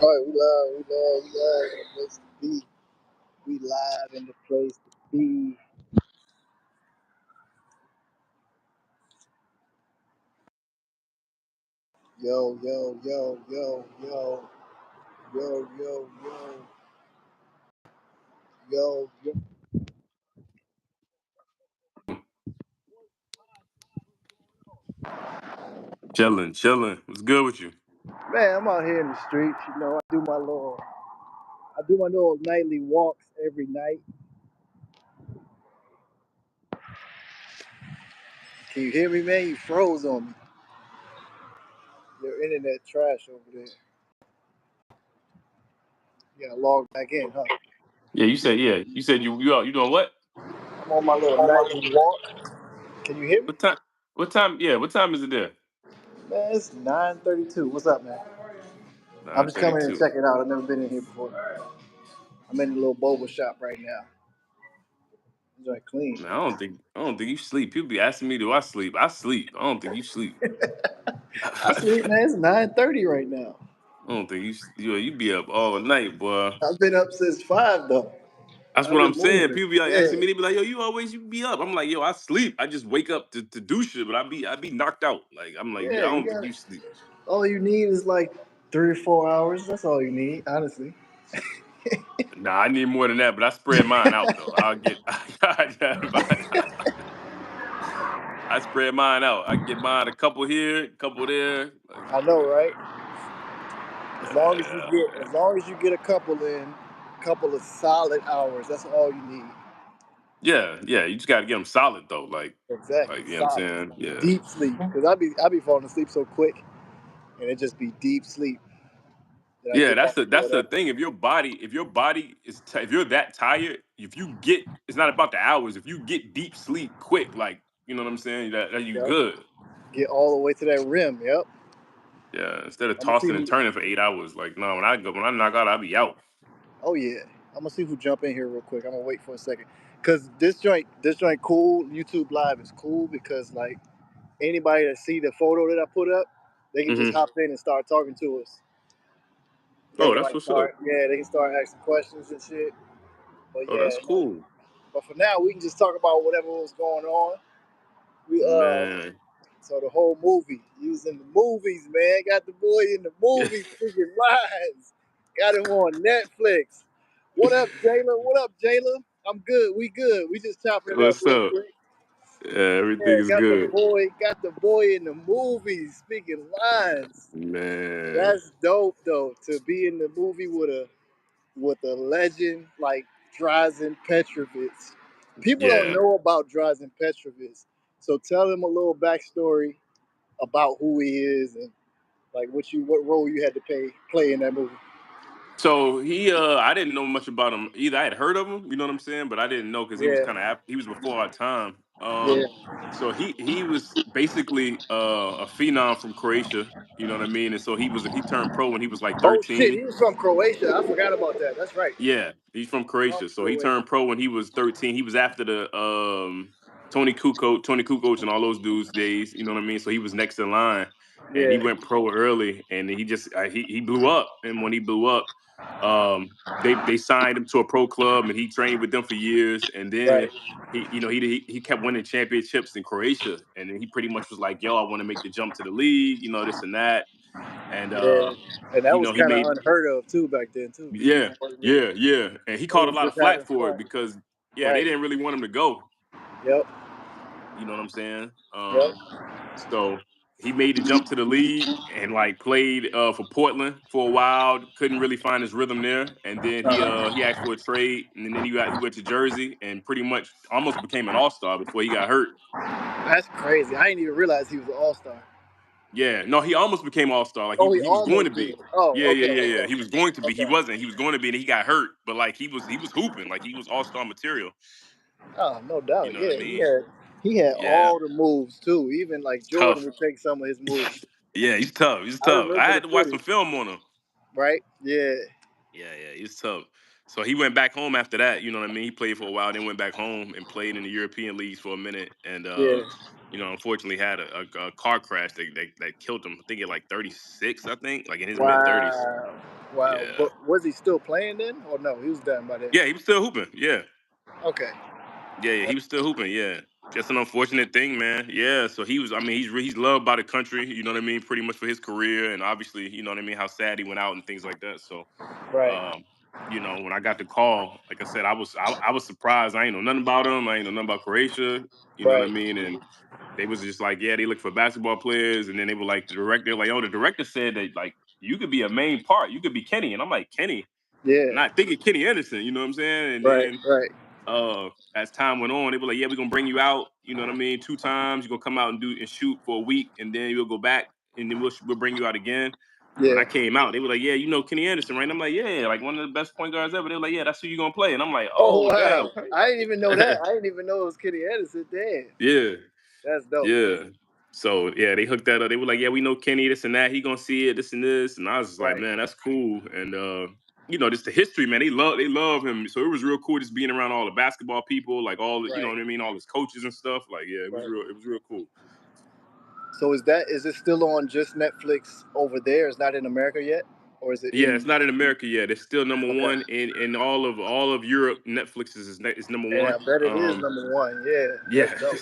All right, we live in the place to be. We live in the place to be. Yo, yo, yo, yo, yo, yo, yo, yo, yo. Chilling, chilling. What's good with you? Man, I'm out here in the streets. I do my little nightly walks every night. Can you hear me, man? You froze on me. Your internet trash over there. You gotta log back in, huh? Yeah. You said you doing what? I'm on my little nightly walk. Can you hear me? What time? What time? Yeah, what time is it there? Man, it's 9:32. What's up, man? I'm Nine just coming in and thirty-two. checking out. I've never been in here before. I'm in a little boba shop right now. It's like clean. Man, I don't think you sleep. People be asking me, do I sleep? I sleep. I don't think you sleep. I sleep, man. It's 9:30 right now. I don't think you be up all night, boy. I've been up since 5 though. That's I've what I'm been saying. moving. People be like Yeah, asking me, they be like, yo, you be up. I'm like, yo, I sleep. I just wake up to do shit, but I be knocked out. Like I'm like, yeah. I You don't think got you it. sleep. All you need is like 3 or 4 hours. That's all you need, honestly. Nah, I need more than that, but I spread mine out though. I'll get I spread mine out. I get mine a couple here, a couple there. Like, I know, right? yeah, As long as you get a couple in, a couple of solid hours. That's all you need. yeah. You just got to get them solid though. Exactly, You know what I'm solid, saying? Yeah, deep sleep. Because I be falling asleep so quick, and it just be deep sleep that I yeah. get back to That's the whatever. thing. If your body is if you're that tired, if you get, it's not about the hours. If you get deep sleep quick, like you know what I'm saying, that you Yep. good. Get all the way to that rim. Yep. Yeah, instead of I'm gonna see tossing and who. turning for 8 hours. Like no, when I knock out, I'll be out. Oh yeah, I'm gonna see who jump in here real quick. I'm gonna wait for a second, cause this joint cool. YouTube Live is cool because like anybody that see the photo that I put up, they can just Hmm. hop in and start talking to us. They Oh, can that's like what's up. start, yeah, they can start asking questions and shit. But Oh, yeah, that's no. cool, But for now, we can just talk about whatever was going on. We man. so the whole movie using the movies, man. Got the boy in the movies speaking lines. Got him on Netflix. What up, Jayla? What up, Jayla? I'm good. We good. We just chopping it up What's real up? quick. Yeah, everything Yeah, is good, got the boy in the movies speaking lines. man. That's dope though. To be in the movie with a legend like Drazen Petrovic. People don't Yeah. know about Drazen Petrovic, so tell them a little backstory about who he is and like what role you had to play in that movie. So I didn't know much about him either. I had heard of him, you know what I'm saying, but I didn't know because he was Yeah, kind of he was before our time. yeah. So he was basically a phenom from Croatia, you know what I mean, and so he turned pro when he was like Oh shit, 13. he was from Croatia. I forgot about that. That's right. Yeah, he's from From Croatia. So he Croatia. turned pro when he was 13. He was after the Tony Kukoc, and all those dudes days. You know what I mean? So he was next in line, and he Yeah, went pro early, and he just he blew up. And when he blew up, they signed him to a pro club, and he trained with them for years. And then right. he kept winning championships in Croatia, and then he pretty much was like, "Yo, I want to make the jump to the league," this and that. And Yeah, and that was he kind of made unheard of too back then too. yeah, People wasn't really, yeah. And he they caught a was lot of just flack having for it fun. because they Right. didn't really want him to go. Yep. You know what I'm saying? Yep. So he made the jump to the league and like played for Portland for a while. Couldn't really find his rhythm there, and then he asked for a trade, and then he went to Jersey and pretty much almost became an all star before he got hurt. That's crazy. I didn't even realize he was an all star. Yeah, no, he almost became all star. Like Oh, he he was going to almost did. be. Oh, Yeah, yeah, okay, yeah, yeah. okay, He was going to be. He okay. wasn't. He was going to be, and he got hurt. But like he was hooping. Like he was all star material. Oh, no You doubt. know what I Yeah, mean? he had Yeah. all the moves too. Even like Jordan Tough. would take some of his moves. Yeah, he's tough. He's I tough. I remember the had to watch some footage. film on him. Right? Yeah, Yeah, he's tough. So he went back home after that. You know what I mean? He played for a while, then went back home and played in the European leagues for a minute. And yeah. unfortunately had a car crash that killed him. I think at like 36. I think like in his mid 30s. Wow. Wow. Yeah. But was he still playing then? Or no, he was done by then. Yeah, he was still hooping. Yeah. Okay. Yeah, he was still hooping. Yeah, just an unfortunate thing, man. Yeah, so he was. I mean, he's loved by the country. You know what I mean? Pretty much for his career, and obviously, you know what I mean. How sad he went out and things like that. So, Right. um, when I got the call, like I said, I was surprised. I ain't know nothing about him. I ain't know nothing about Croatia. You know what I Right. mean? And they was just like, yeah, they look for basketball players, and then they were like, the director, like, oh, the director said that like you could be a main part. You could be Kenny, and I'm like, Kenny, Yeah. not thinking Kenny Anderson. You know what I'm saying? And Right. then Right. as time went on, they were like, "Yeah, we're gonna bring you out. You know what I mean? 2 times. You're gonna come out and do and shoot for a week, and then you'll go back, and then we'll bring you out again." When I Yeah. came out, they were like, "Yeah, you know Kenny Anderson, right?" And I'm like, "Yeah, like one of the best point guards ever." They were like, "Yeah, that's who you gonna play." And I'm like, Oh "Oh, damn, wow. I didn't even know that. okay." I didn't even know it was Kenny Anderson. Damn. Yeah, That's dope. yeah. So yeah, they hooked that up. They were like, "Yeah, we know Kenny, this and that. He gonna see it, this and this." And I was just like, Right. "Man, that's cool." And just the history, man. They love him. So it was real cool just being around all the basketball people, like all the, you know Right. what I mean, all his coaches and stuff. Like, yeah, Right. it was real cool. So is it still on just Netflix over there? It's not in America yet? Or is it Yeah, it's in not in America yet. It's still number okay. one in all of Europe. Netflix is number And one. I bet it is number one. Yeah. Yeah, That's dope.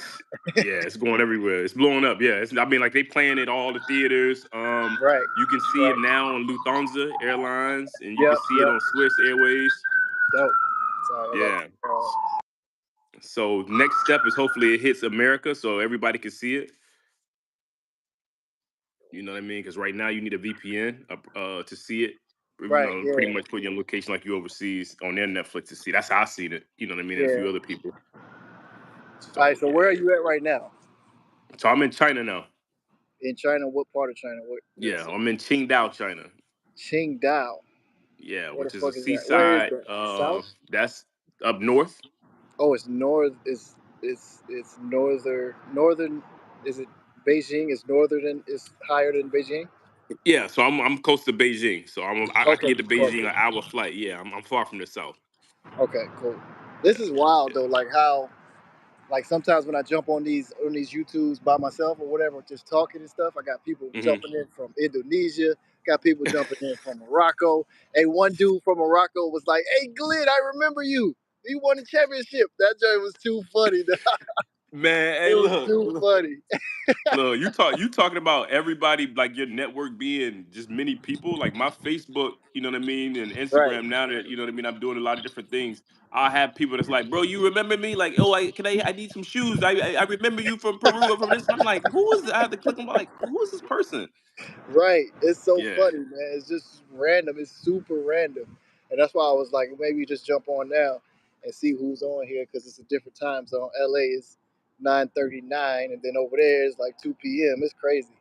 yeah, it's going everywhere. It's blowing up. Yeah, I mean, like they playing it all the theaters. Right. You can see it Right. now on Lufthansa Airlines, and you can Yep. see it Yep. on Swiss Airways. Dope. Sorry, I got Yeah. So next step is hopefully it hits America, so everybody can see it. You know what I mean? Because right now you need a VPN to see it. right, Pretty yeah. much put your location like you overseas on their Netflix to see. That's how I seen it. You know what I mean? And a Yeah. few other people. All right, So so where are yeah. you at right now? So I'm in China now. In China, what part of China? What Yeah, that's I'm in Qingdao, China. Qingdao. Yeah, Where the which is a fuck is that? Where is seaside. that? South? That's up north. Oh, it's north. It's northern. Is it Beijing? Is northern? Is higher than Beijing? Yeah, so I'm close to Beijing. So I can Okay. get to Beijing Okay. an hour flight. Yeah, I'm far from the south. Okay. Cool. This is wild though. Like how like sometimes when I jump on these YouTubes by myself or whatever, just talking and stuff, I got people Yeah. jumping in from Indonesia, got people jumping in from Morocco. Hey, one dude from Morocco was like, "Hey, Glenn, I remember you. You won the championship." That joint was too funny. Man, It hey, was look, too funny. look, you talking about everybody like your network being just many people. Like my Facebook, you know what I mean, and Right, Instagram now that you know what I mean, I'm doing a lot of different things. I have people that's like, bro, you remember me? Like, oh, I need some shoes. I remember you from Peru or from this. And I'm like, who is? I have to click. I'm like, who is this person? right. It's so Yeah, funny, man. It's just random. It's super random, and that's why I was like, maybe just jump on now and see who's on here because it's a different time zone. LA is 9:39, and then over there it's like 2 p.m. It's crazy.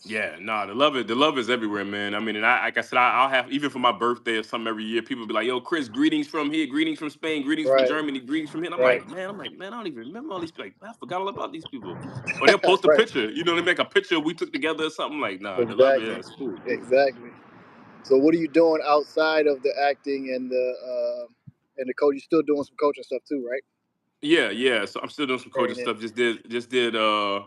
yeah, nah, the love is everywhere, man. I mean, and like I said, I'll have even for my birthday or something every year. People be like, "Yo, Chris, greetings from here, greetings from Spain, greetings from Right, Germany, greetings from here." And right, I'm like, man, I don't even remember all these. Like, I forgot all about these people. Or they'll post a right. picture, you know, they make a picture we took together or something. Like, nah, the love, yeah, Exactly, it's cool. exactly. So, what are you doing outside of the acting and the coach? You still doing some coaching stuff too, right? Yeah, yeah. So I'm still doing some coaching Staying in. stuff. Just did a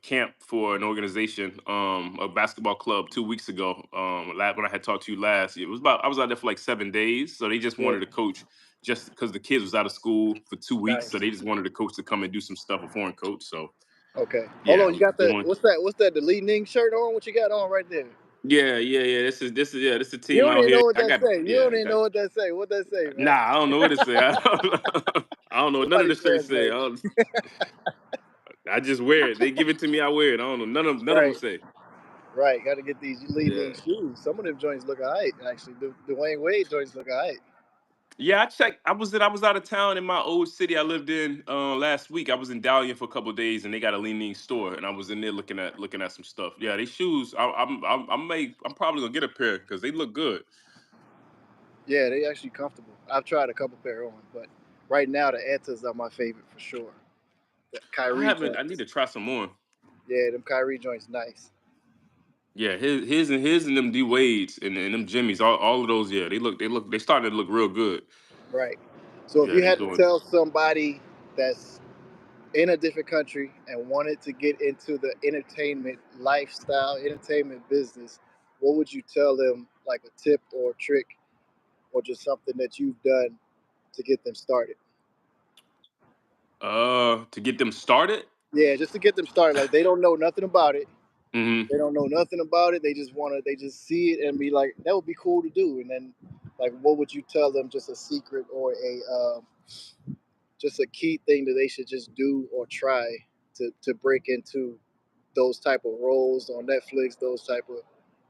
camp for an organization, a basketball club 2 weeks ago. When I had talked to you last, it was about I was out there for like 7 days. So they just Yeah, wanted a coach just because the kids was out of school for 2 weeks. So nice. they just wanted a coach to come and do some stuff, a foreign coach. So Okay. Hold yeah, I on, you was got the doing. what's that? What's that? The Lee Ning shirt on? What you got on right there? Yeah. This is the You team don't out even here. know what I that got say. You don't yeah, I even got know what that say. What that say, nah, man? I don't know what it say. I don't know what none of Somebody the shirts say. translate. I just wear it. They give it to me, I wear it. I don't know. None of them Right, say. right. Got to get these Lee Ning Yeah. shoes. Some of them joints look alright. Actually, the Dwayne Wade joints look alright. Yeah, I checked. I was out of town in my old city I lived in last week. I was in Dalian for a couple of days, and they got a leaning store, and I was in there looking at some stuff. Yeah, they shoes. I'm probably gonna get a pair because they look good. Yeah, they actually comfortable. I've tried a couple pair on, but right now the Antas are my favorite for sure. The I Kyrie haven't. I need joints. to try some more. Yeah, them Kyrie joints nice. Yeah, his and them D Wades and them Jimmys, all of those. Yeah, they starting to look real good. Right. So if Yeah, you they had to doing. tell somebody that's in a different country and wanted to get into the entertainment lifestyle, entertainment business, what would you tell them like a tip or a trick or just something that you've done to get them started? To get them started. Yeah, just to get them started. Like they don't know nothing about it. Hmm. They don't know nothing about it. They just want to. They just see it and be like, that would be cool to do. And then, like, what would you tell them? Just a secret or just a key thing that they should just do or try to break into those type of roles on Netflix, those type of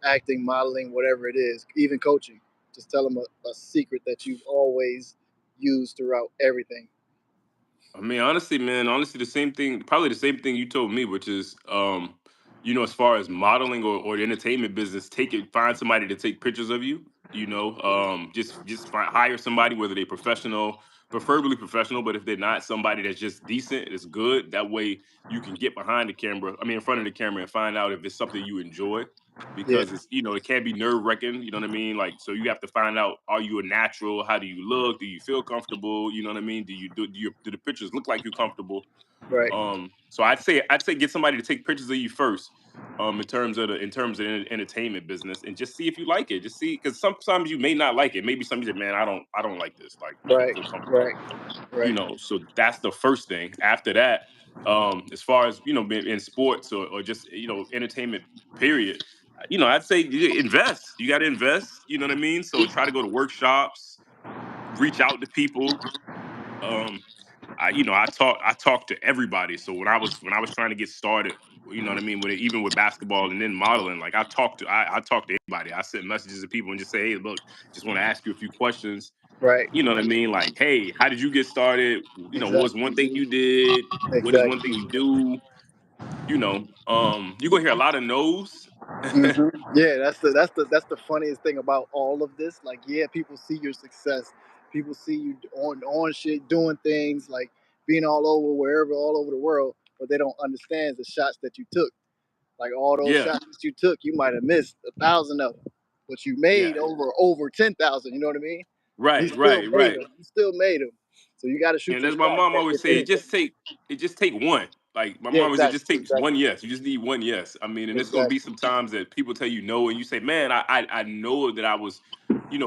acting, modeling, whatever it is, even coaching. Just tell them a secret that you've always used throughout everything. I mean, honestly, man, honestly, the same thing, probably the same thing you told me, which is, as far as modeling or the entertainment business, find somebody to take pictures of you. Hire somebody, whether they're professional, preferably professional, but if they're not, somebody that's just decent, that's good. That way, you can get behind the camera, I mean, in front of the camera, and find out if it's something you enjoy. Yeah, Because it can be nerve wracking. You know what I mean? Like, so you have to find out: are you a natural? How do you look? Do you feel comfortable? You know what I mean? Do the pictures look like you're comfortable? right. So I'd say get somebody to take pictures of you first. In terms of entertainment business, and just see if you like it. Just see, because sometimes you may not like it. Maybe somebody said, "Man, I don't like this. Like, I don't Right, feel comfortable." right, right, So that's the first thing. After that, as far as being in sports or just entertainment, period. I'd say you invest. You got to invest. You know what I mean? So try to go to workshops, reach out to people. Um, I talked to everybody. So when I was trying to get started, what I mean, even with basketball and then modeling, like I talked to everybody. I sent messages to people and just say, hey, look, just want to ask you a few questions. right. You know what I mean? Like, hey, how did you get started? What was Exactly, one thing you did? What is one thing exactly. you do? You're gonna hear a lot of no's. Yeah, that's the funniest thing about all of this. Like, yeah, people see your success, people see you on shit, doing things like being all over wherever, all over the world, but they don't understand the shots that you took. Like all those Yeah, shots that you took, you might have missed 1,000 of them, but you made yeah. over 10,000. You know what I mean? You Right, still right, made right. them. You still made them. So you got to shoot And your as my shot mom always if say, anything. it just take one. Like my Yeah, mom always say, it just exactly, takes one exactly, yes. You just need one yes. I mean, and it's gonna be exactly. some times that people tell you no, and you say, man, I know that I was,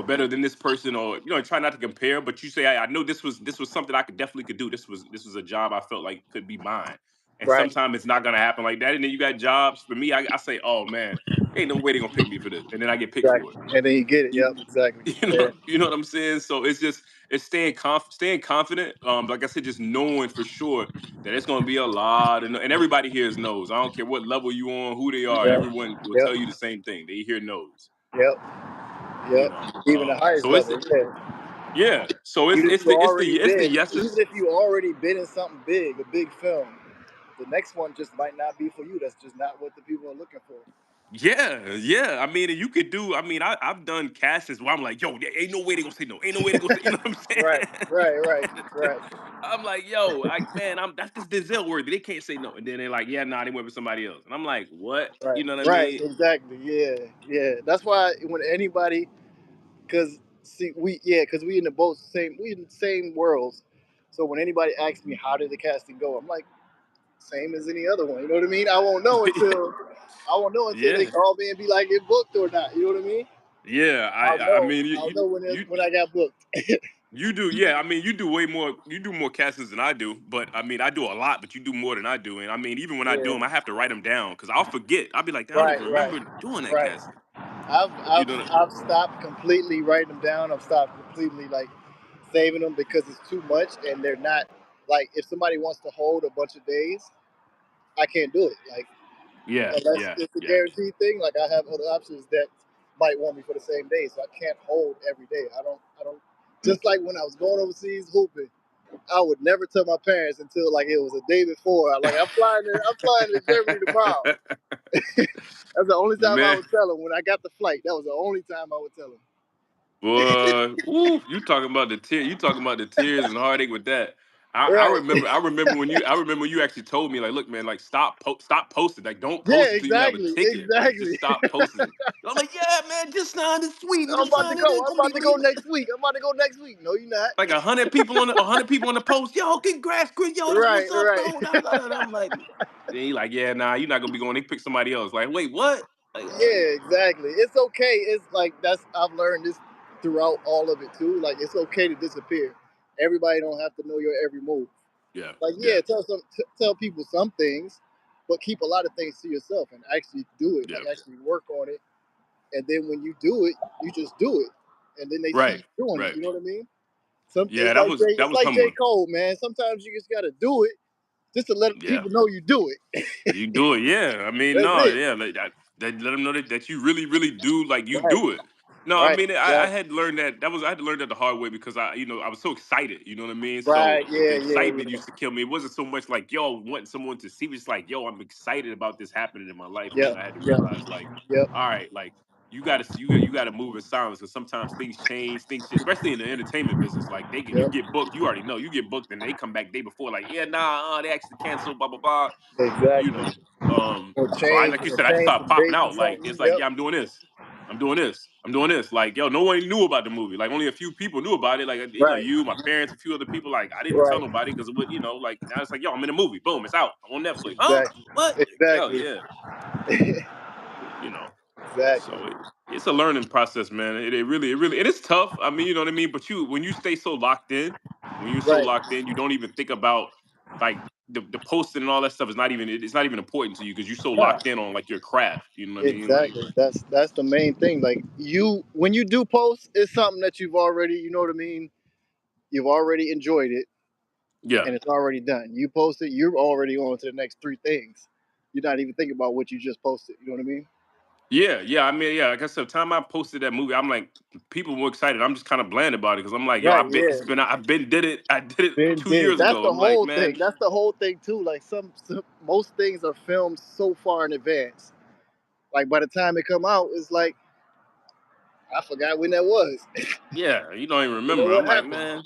better than this person, or try not to compare, but you say, I know this was something I could do. This was a job I felt like could be mine. And Right, sometimes it's not gonna happen like that. And then you got jobs. For me, I say, oh man, ain't no way they're gonna pick me for this. And then I get picked for it. exactly. And then you get it. You, Yep, exactly. you Yeah, know, what I'm saying? So it's staying confident. Like I said, just knowing for sure that it's gonna be a lot, and everybody here knows. I don't care what level you on, who they are. yep, Everyone will yep, tell you the same thing. They hear knows. yep, You yep. know. Even the highest So it's level. Yeah. yeah. So it's Even if it's you the it's the already it's the been, even yeses. if you already been in something big, a big film, the next one just might not be for you. That's just not what the people are looking for. Yeah, yeah. I mean, and you could do. I mean, I've done castings where I'm like, yo, there ain't no way they gonna say no. Ain't no way they gonna say. You know what I'm Right, right, right, saying? right, I'm like, yo, that's just Denzel worthy. They can't say no. And then they're like, yeah, nah, they went with somebody else. And I'm like, what? right, You know what I right. mean? Exactly. Yeah, yeah. That's why when anybody, because see, we in the both same, we in the same worlds. So when anybody asks me how did the casting go, I'm like, same as any other one. You know what I mean? I won't know until they Yeah, call me and be like, it booked or not. You know what I mean? yeah. I'll I know. mean, I'll know you when I got booked. you do. Yeah, I mean, you do way more. You do more castings than I do. But I mean, I do a lot, but you do more than I do. And I mean, even when I do Yeah. them, I have to write them down because I'll forget. I'll be like, I don't Right. Right. remember doing that Right. casting. I've You I've know? I've stopped completely writing them down. I've stopped completely like saving them because it's too much and they're not like if somebody wants to hold a bunch of days, I can't do it. Like Yeah, unless yeah, it's a yeah. guaranteed thing, like I have other options that might want me for the same day. So I can't hold every day. I don't just like when I was going overseas hooping, I would never tell my parents until like it was a day before. I'm like, I'm flying to Germany tomorrow. That's the only time I Man, would tell them when I got the flight. That was the only time I would tell them. boy, woo, you talking about the tear? You talking about the tears and heartache with that? I Right. remember. I remember when you actually told me, like, look, man, like, stop posting. Like, don't Yeah, post until you have a exactly, ticket. Like, just exactly. stop posting. And I'm like, yeah, man, just signed the suite. We I'm just about to signed it. go. It's I'm gonna be about to go leaving. next week. I'm about to go next week. No, you're not. Like 100 people on the post. Yo, congrats, Chris. Yo, that's Right, what's up, right. though. Da, da, da, da. I'm like, then he like, yeah, nah, you're not gonna be going. They pick somebody else. Like, wait, what? Like, Yeah, exactly. It's okay. It's like that's I've learned this throughout all of it too. Like it's okay to disappear. Everybody don't have to know your every move. yeah, Like yeah, yeah, tell people some things, but keep a lot of things to yourself and actually do it. Like yeah. actually work on it, and then when you do it, you just do it, and then they see Right, you doing it. right. You know what I mean? Some Yeah, that was that It's was like J humbling. Cole, man. Sometimes you just gotta do it just to let Yeah. people know you do it. You do it, yeah. I mean, That's no, it. yeah, like that let them know that you really, really do like you Right, do it. No, I right, mean, I exactly. had learned I had to learn that the hard way because I was so excited, you know what I mean? So Right, the yeah, yeah, excitement yeah. used to kill me. It wasn't so much like yo wanting someone to see me. It's like yo, I'm excited about this happening in my life, and then Yep, I had to yep, realize like, yep, all right, like you got to move in silence because sometimes things change, especially in the entertainment business. Like you yep. get booked, you already know you get booked, and they come back day before like, yeah, nah, they actually canceled, blah blah blah, you Exactly. know. So I Change like you or said, I just change started the popping date or out. Like something. it's like, Yep. yeah, I'm doing this. I'm doing this. I'm doing this. Like, yo, no one knew about the movie. Like only a few people knew about it. Like, Right. you, my parents, a few other people. Like, I didn't tell Right. nobody because it would, like now it's like, yo, I'm in a movie. Boom, it's out. I'm on Netflix. Huh? Exactly. What? Like, yo, Exactly. yeah. You know. Exactly. So it's a learning process, man. It really it is tough. I mean, you know what I mean? But when you stay so locked in, Right. you don't even think about like the posting and all that stuff is not even it's not even important to you because you're so Nah. locked in on like your craft. You know what I mean? Like, Exactly. That's the main thing. Like you when you do post, it's something that you've already, you know what I mean? You've already enjoyed it yeah. and it's already done. You post it, you're already on to the next three things. You're not even thinking about what you just posted. You know what I mean? Yeah, yeah. I mean, yeah. Like I said, time I posted that movie, I'm like, people were excited. I'm just kind of bland about it because I'm like, yo, Right, yeah. I've been did it. I did it Ben two did it. years That's ago. the I'm like, whole man, thing. That's the whole thing too. Like most things are filmed so far in advance. Like by the time it come out, it's like I forgot when that was. yeah, you don't even You know remember. what I'm like, happened? man,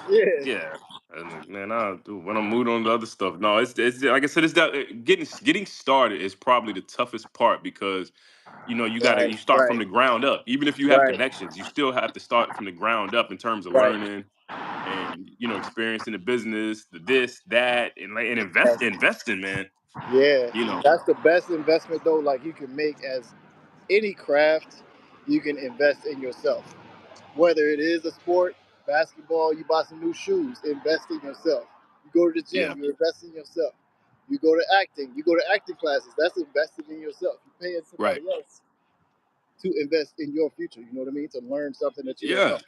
Yeah. yeah. And like, man, I do when I'm moved on to other stuff. No, it's like I said, it's that getting started is probably the toughest part because Right. you start from Right. the ground up. Even if you have Right. connections, you still have to start from the ground up in terms of Right. learning and experiencing the business, the this, that, and like and Yes. investing, man. Yeah. You know, That's the best investment though. Like you can make as any craft, you can invest in yourself. Whether it is a sport, basketball, you buy some new shoes, invest in yourself. You go to the yeah, gym, you invest in yourself. You go to acting, you go to acting classes, that's invested in yourself. You're paying right. somebody else to invest in your future. You know what I mean? To learn something that you don't Yeah. know.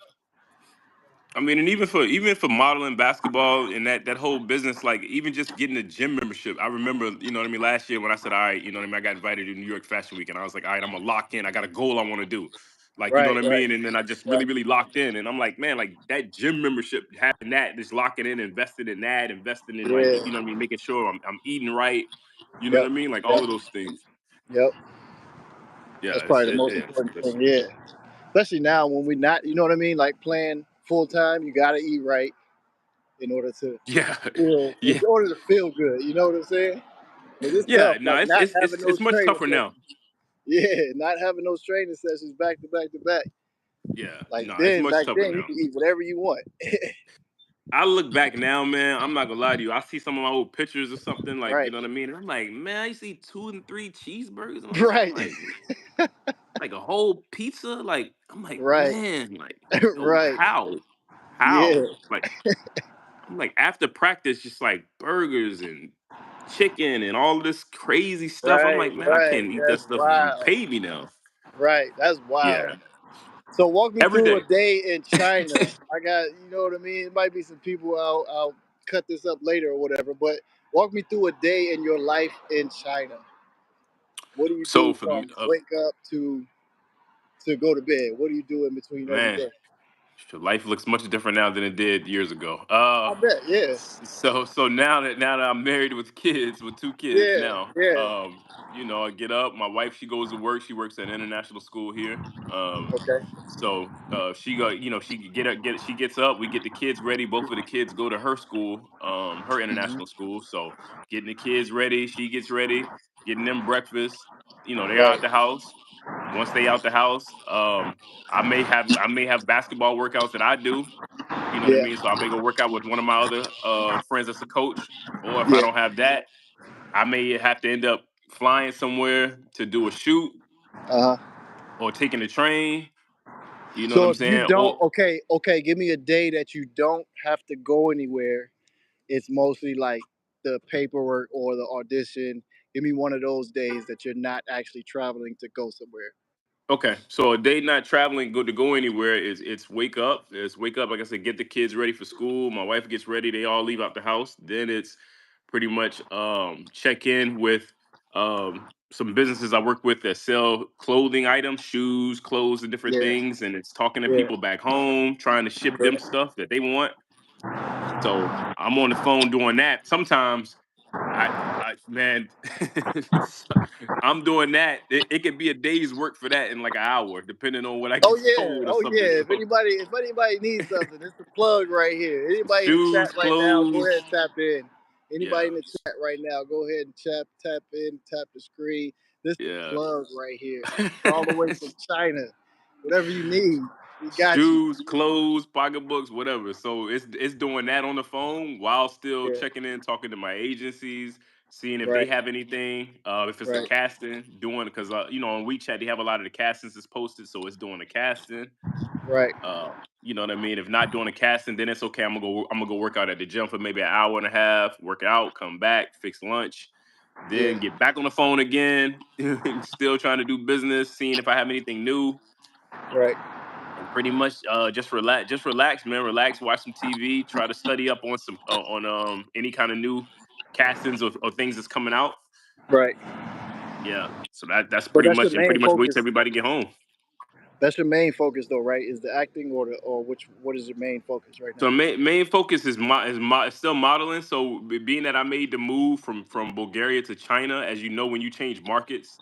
I mean, and even for modeling basketball and that whole business, like even just getting a gym membership. I remember, you know what I mean, last year when I said, all right, you know what I mean, I got invited to New York Fashion Week, and I was like, all right, I'm gonna lock in. I got a goal I want to do, like you know Right, what I right, mean. And then I just really, right. really locked in, and I'm like, man, like that gym membership, having that, just locking in, investing in that, investing in like, you know Yeah. what I mean, making sure I'm eating right. You know what Yep. I mean, like all Yep. of those things. Yep. Yeah, That's probably the most yeah, important thing. Yeah. Especially now when we not, you know what I mean, like playing full time, you gotta eat right in order to yeah, in yeah, order to feel good. You know what I'm saying? Because it's yeah. tough, No, like it's not it's having it's it's those much training tougher now. sessions. Yeah, not having those training sessions back to back to back. Yeah, Like no, it's then, much back tougher then, you now. can eat whatever you want. I look back now, man. I'm not gonna lie to you. I see some of my old pictures or something, like you Right, know what I mean. And I'm like, man, I used to eat 2 and 3 cheeseburgers on something right, like a whole pizza. Like I'm like, right, man, like yo, right. Yeah, like I'm like after practice, just like burgers and chicken and all this crazy stuff. I'm right, like, man, I right. can't eat that That's stuff if you wild. pay me now. Right, that's wild. Yeah, So walk me every through a day. day in China. I got, you know what I mean. It might be some people. I'll cut this up later or whatever. But walk me through a day in your life in China. What do you So do for me, from wake up to go to bed? What do you do in between every man, day? life looks much different now than it did years ago. I bet. Yeah. So now that I'm married with kids, with 2 kids Yeah. now, Yeah. I get up. My wife, she goes to work. She works at an international school here. Okay. She go, she she gets up. We get the kids ready. Both of the kids go to her school, her Hmm. international school. So getting the kids ready, she gets ready, getting them breakfast. They're Right. out the house. Once they out the house, I may have basketball workouts that I do. You know what I Yeah. mean? So I may go work out with one of my other friends that's a coach, or if I Yeah. don't have that, I may have to end up flying somewhere to do a shoot. Uh huh. or taking the train. You know what So I'm if you saying? don't, Or okay, give me a day that you don't have to go anywhere. It's mostly like the paperwork or the audition. Give me one of those days that you're not actually traveling to go somewhere. okay, so a day not traveling, good to go anywhere is it's wake up. It's wake up, like I said, get the kids ready for school. My wife gets ready. They all leave out the house. Then it's pretty much check in with some businesses I work with that sell clothing items, shoes, clothes, and different Yeah, things. And it's talking to yeah, people back home, trying to ship them yeah. stuff that they want. So I'm on the phone doing that. Sometimes I man, I'm doing that. It could be a day's work for that in like an hour, depending on what I Oh get yeah, told or oh something. yeah. So If anybody needs something, it's the plug right here. Anybody in the shoes, chat right now, go ahead clothes, and tap in. Anybody yeah, in the chat right now, go ahead and tap in, tap the screen. This the yeah. plug right here, all the way from China. Whatever you need, we got you. Shoes, clothes, pocketbooks, whatever. So it's doing that on the phone while still Yeah, checking in, talking to my agencies, seeing if they right, have anything. If it's a right, casting, doing because on WeChat they have a lot of the castings is posted, so it's doing the casting. right, You know what I mean? If not doing a casting, then it's okay. I'm gonna go work out at the gym for maybe an hour and a half, work out, come back, fix lunch, yeah, then get back on the phone again, still trying to do business, seeing if I have anything new, right, and pretty much just relax, man, relax, watch some TV, try to study up on some on any kind of new castings or things that's coming out. right. Yeah, so that's But pretty that's your much, and main pretty much wait till focus. everybody get home. That's your main focus, though, right? Is the acting or which? What is your main focus right now? So main focus is still modeling. So being that I made the move from Bulgaria to China, as you know, when you change markets,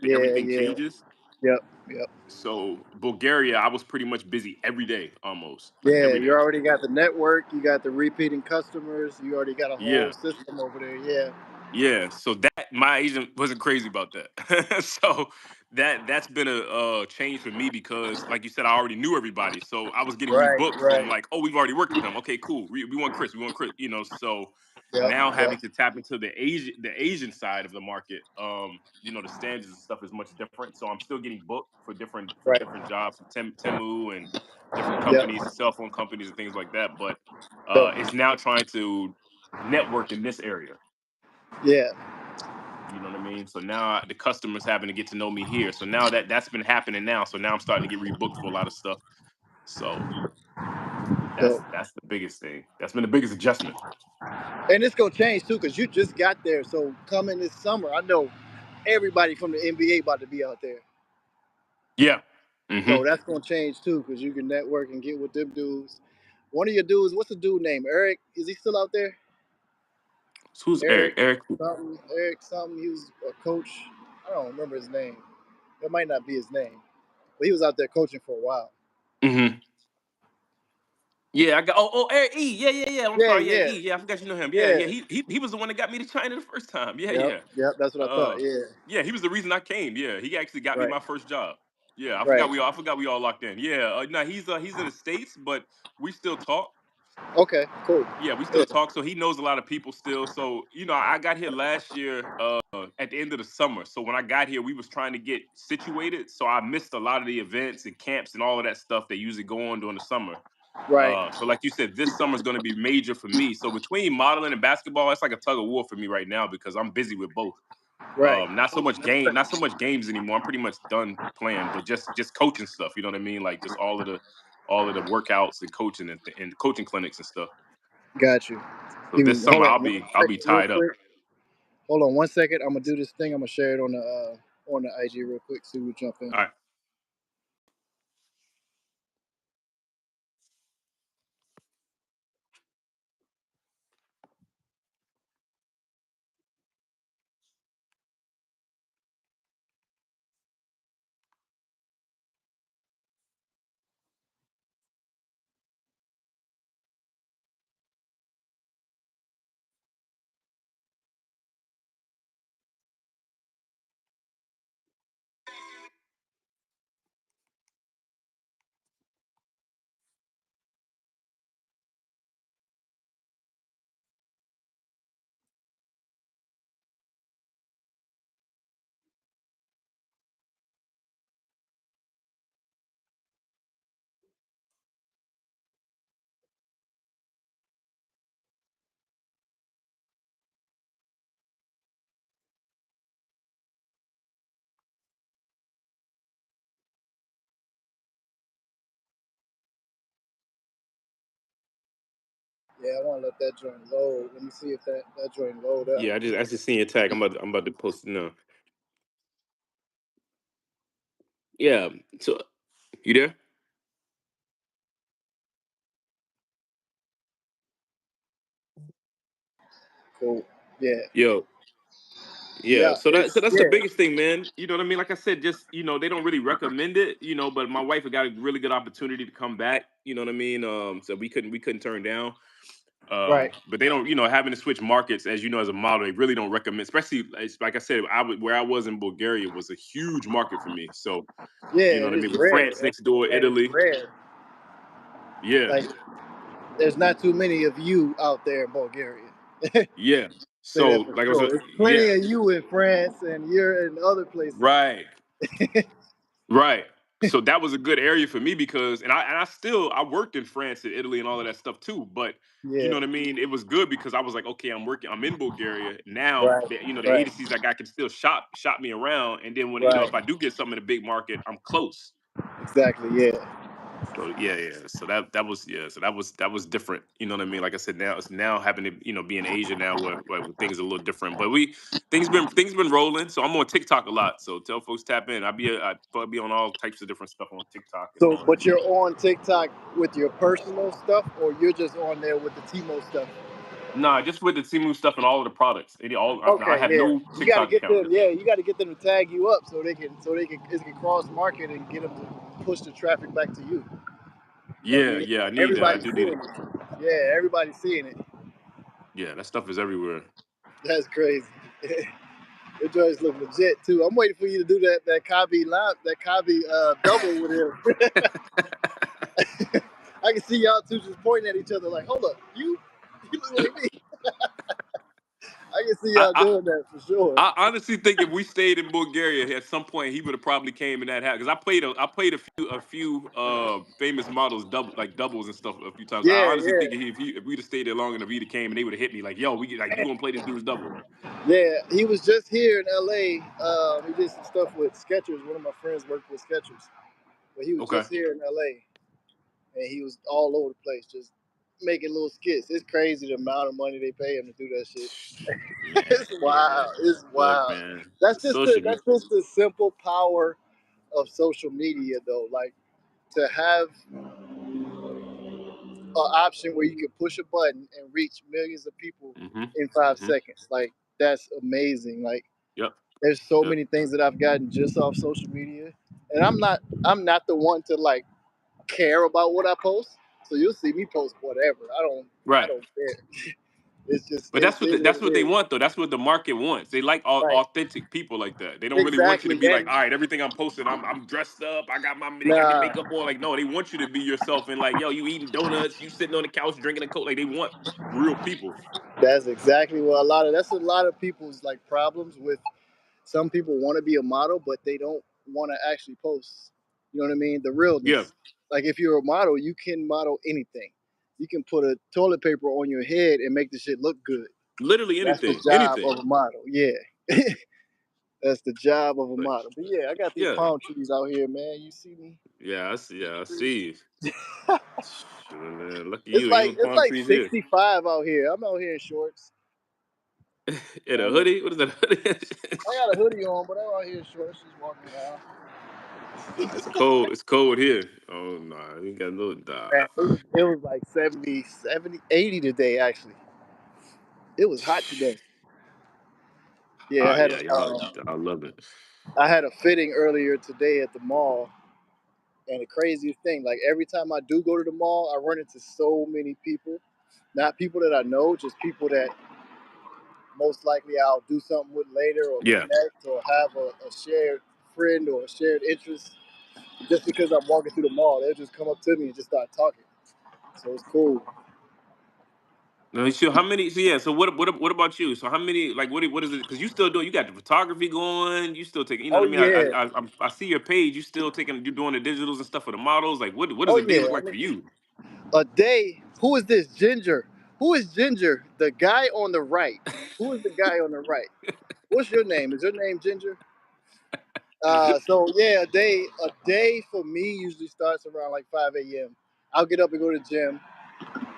Yeah, everything yeah, changes. yep, yep. So Bulgaria, I was pretty much busy every day, almost like Yeah, every you day. already got the network, you got the repeating customers, you already got a whole Yeah, system over there. Yeah, yeah. So that my agent wasn't crazy about that. So that's been a change for me because, like you said, I already knew everybody. So I was getting right, rebooked from right. like, oh, we've already worked with him. Okay, cool. We want Chris. We want Chris. So Yep, now yep, having to tap into the Asian side of the market, the standards and stuff is much different. So I'm still getting booked for right. different jobs from Temu and different Yep, companies, cell phone companies and things like that. But yep. it's now trying to network in this area. Yeah. You know what I mean? So now the customers having to get to know me here. So now that's been happening now. So now I'm starting to get rebooked for a lot of stuff. So So, that's the biggest thing. That's been the biggest adjustment. and it's gonna change too, cause you just got there. So coming this summer, I know everybody from the NBA about to be out there. Yeah. Hmm. So that's gonna change too, cause you can network and get with them dudes. One of your dudes, what's the dude name? Eric? Is he still out there? So who's Eric? Eric Eric. something. Eric something. He was a coach. I don't remember his name. That might not be his name, but he was out there coaching for a while. Hmm. Yeah, I got. Eric E. Yeah, yeah, yeah. I'm Yeah, sorry. Yeah, yeah, E. Yeah, I forgot you know him. Yeah, yeah. yeah. He was the one that got me to China the first time. Yeah, Yep, yeah. yep. That's what I thought. Uh, Yeah, yeah. He was the reason I came. Yeah, he actually got me right, my first job. Yeah, right. I forgot we all locked in. Yeah. No, he's in the States, but we still talk. Okay, cool. Yeah, we Yeah, still talk. So he knows a lot of people still. So I got here last year at the end of the summer. So when I got here, we was trying to get situated. So I missed a lot of the events and camps and all of that stuff that usually go on during the summer. right, So like you said, this summer is going to be major for me. So between modeling and basketball, it's like a tug of war for me right now because I'm busy with both. right. Not so much games anymore. I'm pretty much done playing, but just coaching stuff. You know what I mean? Like just all of the workouts and coaching and coaching clinics and stuff. Got you. So Give this me summer hold on I'll one be second, real tied up. quick. Hold on 1 second. I'm gonna do this thing. I'm gonna share it on the IG real quick. See we jump in. All right. Yeah, I want to let that joint load. Let me see if that joint load up. Yeah, I just seen your tag. I'm about to post it now. Yeah. So you there? Cool. Yeah. Yo. Yeah, Yeah. so It's that's the yeah. biggest thing, man. You know what I mean? Like I said, just they don't really recommend it, but my wife had got a really good opportunity to come back. You know what I mean? So we couldn't turn down. Right. But they don't, having to switch markets, as you know, as a model, they really don't recommend. Especially, like I said, where I was in Bulgaria was a huge market for me. So Yeah, you know what it I is mean? With rare. France next door, And it's Italy, rare. yeah, Like there's not too many of you out there in Bulgaria. yeah. Say that So for like I was, sure. There's plenty yeah, of you in France, and you're in other places. right. Right. So that was a good area for me because I worked in France and Italy and all of that stuff too. But you Yeah. know what I mean? It was good because I was like, okay, I'm in Bulgaria. Now Right. the Right. agencies I got can still shop me around. And then when Right. if I do get something in a big market, I'm close. Exactly. Yeah. So yeah. So that was different. You know what I mean? Like I said, now it's now happening to be in Asia now where things are a little different. But things been rolling. So I'm on TikTok a lot. So tell folks tap in. I'll be on all types of different stuff on TikTok and So, all that but stuff. you're on TikTok with your personal stuff, or you're just on there with the Timo stuff? Nah, just with the Timu stuff and all of the products. I Okay, have yeah. no You got to TikTok get account. them. Yeah, you got to get them to tag you up so it can cross market and get them to push the traffic back to you. And Yeah, then yeah, I need that. I everybody's do need seeing it. it. Yeah, everybody's seeing it. Yeah, that stuff is everywhere. That's crazy. The joints look legit too. I'm waiting for you to do that Kabi double with him. I can see y'all two just pointing at each other like, hold up, you look like me. I can see I, y'all I doing that for sure. I honestly think if we stayed in Bulgaria at some point, he would have probably came in that house because I played a few famous models doubles and stuff a few times. I Yeah, honestly think yeah. if we'd have stayed there long enough, he'd have came and they would have hit me like, yo, you gonna play this dude's double? Yeah, he was just here in LA. He did some stuff with Skechers. One of my friends worked with Skechers, but he was Okay. just here in LA, and he was all over the place, just making little skits. It's crazy the amount of money they pay him to do that shit. Man, It's yeah. wild. It's Look, wild. man, That's just the social that's media. just the simple power of social media, though. Like to have an option where you can push a button and reach millions of people Mm-hmm. in 5 Mm-hmm. seconds. Like that's amazing. Like Yep. there's so Yep. many things that I've gotten just off social media, and I'm not the one to like care about what I post. So you'll see me post whatever. I Right. don't care. It's just But it is what that's it what they is. want though. That's what the market wants. They like Right. authentic people like that. They don't really want you to Exactly. be like, And all right, everything I'm posting, I'm dressed up. They got the nah, makeup on. Like, no, they want you to be yourself and like, yo, you eating donuts, you sitting on the couch drinking a coke. Like, they want real people. that's exactly what that's a lot of people's like problems with. Some people want to be a model, but they don't want to actually post. You know what I mean? The Yeah, realness. Like if you're a model, you can model anything. You can put a toilet paper on your head and make the shit look good. literally That's the anything, job anything. of a model. Yeah. That's the job of a But model. But yeah, I got these yeah, palm trees out here, man. You see me? I see. Shit, man, lucky It's you. Ain't no it's palm like trees here. 65 out here. I'm out here in shorts. In a I'm in, hoodie? What is that hoodie? I got a hoodie on, but I'm out here in shorts, just walking around. Nah, it's cold. It's cold here. Oh nah, you got no nah. Man, it was like 70, 70, 80 today. Actually, it was hot today. Yeah, Ah, yeah, y'all, I love it. I had a fitting earlier today at the mall, and the craziest thing, like every time I do go to the mall, I run into so many people. Not people that I know, just people that most likely I'll do something with later or Yeah. connect or have a shared friend or a shared interest. Just because I'm walking through the mall, they'll just come up to me and just start talking. So it's cool. No, so how many? So yeah. So what about you? So how many? Like what is it? Because you still doing? You got the photography going. You still taking? You know Oh what I mean? yeah, I see your page. You still taking? You doing the digitals and stuff for the models. Like what does oh a day yeah. look I like for mean, you? a day. Who is this Ginger? Who is Ginger? The guy on the right. Who is the guy on the right? What's your name? Is your name Ginger? So yeah, a day for me usually starts around like 5 a.m. I'll get up and go to the gym.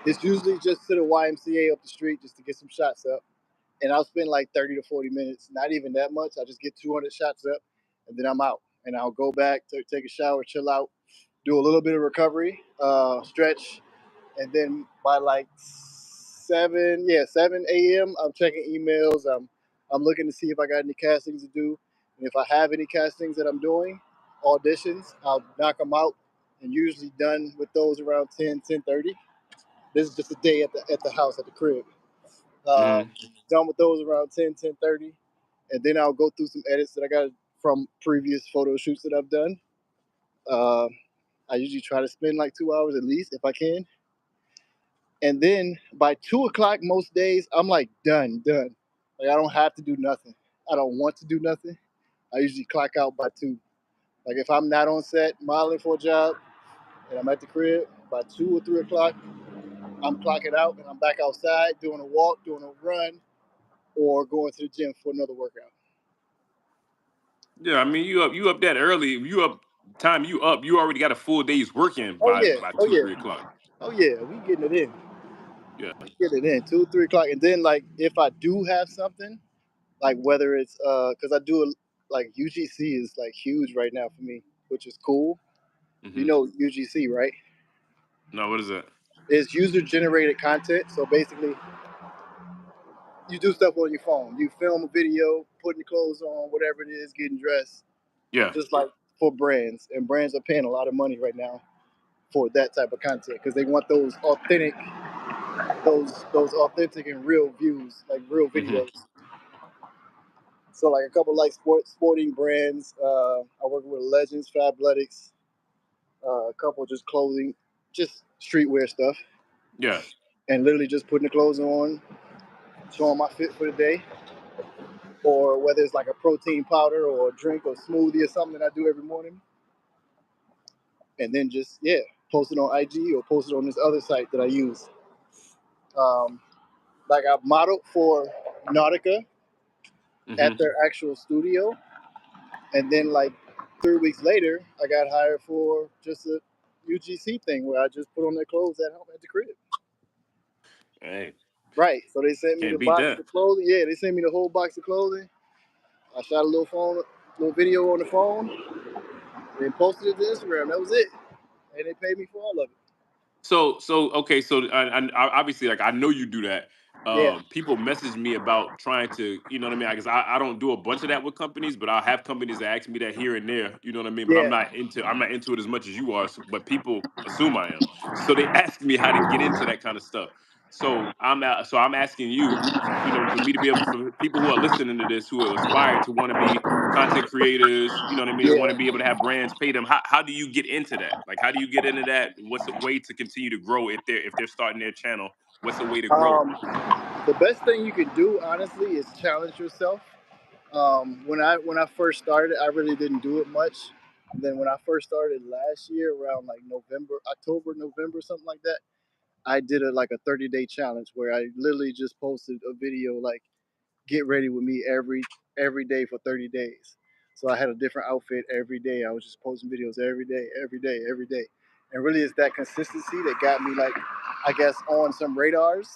It's usually just to the YMCA up the street just to get some shots up. And I'll spend like 30 to 40 minutes, not even that much. I just get 200 shots up and then I'm out. And I'll go back to take a shower, chill out, do a little bit of recovery, stretch, and then by like 7 a.m. I'm checking emails. I'm looking to see if I got any castings to do, and if I have any castings that I'm doing, auditions, I'll knock them out, and usually done with those around 10:30. This is just a day at the house at the crib. Hmm. Done with those around 10:30, and then I'll go through some edits that I got from previous photo shoots that I've done. Uh, I usually try to spend like 2 hours at least if I can. And then by 2 o'clock most days, I'm like done. Like I don't have to do nothing. I don't want to do nothing. I usually clock out by 2. Like if I'm not on set modeling for a job and I'm at the crib by 2 or 3 o'clock, I'm clocking out and I'm back outside doing a walk, doing a run, or going to the gym for another workout. Yeah, I mean, you up that early. You up time. You up. You already got a full day's work in Oh by yeah, by oh two yeah, 3 o'clock. oh yeah. We getting it in. Yeah. Get it in 2 3 o'clock, and then like if I do have something, like whether it's because I do like UGC is like huge right now for me, which is cool. You Hmm. know UGC, right? No, what is that? It's user generated content. So basically, you do stuff on your phone. You film a video, putting your clothes on, whatever it is, getting dressed, Yeah. just like for brands. And brands are paying a lot of money right now for that type of content because they want those authentic and real views, like real Hmm. videos. So like a couple like sporting brands. I work with Legends, Fabletics, a couple just clothing, just streetwear stuff, Yeah. and literally just putting the clothes on, showing my fit for the day, or whether it's like a protein powder or a drink or smoothie or something that I do every morning, and then just post it on IG or post it on this other site that I use. Um, like I modeled for Nautica Hmm. at their actual studio, and then like 3 weeks later, I got hired for just a UGC thing where I just put on their clothes at home at the crib. Hey, Right. So they sent me can't the beat box that. of clothing. Yeah, they sent me the whole box of clothing. I shot a little video on the phone, and posted it to Instagram. That was it. And they paid me for all of it. So okay, so obviously, like I know you do that. Yeah. People message me about trying to, you know what I mean? Because I don't do a bunch of that with companies, but I'll have companies that ask me that here and there. You know what I mean? But Yeah. I'm not into it as much as you are. But people assume I am. So they ask me how to get into that kind of stuff. So I'm asking you, you know, for me to be able, for people who are listening to this who are aspired to want to be content creators, you know what I mean? They want to Yeah. be able to have brands pay them. How do you get into that? Like, how do you get into that? What's a way to continue to grow if they're starting their channel? What's a way to grow? Um, the best thing you can do, honestly, is challenge yourself. When I first started, I really didn't do it much. And then when I first started last year, around like October, November, something like that, I did like a 30-day challenge where I literally just posted a video like get ready with me every day for 30 days. So I had a different outfit every day. I was just posting videos every day. And really it's that consistency that got me like I guess on some radars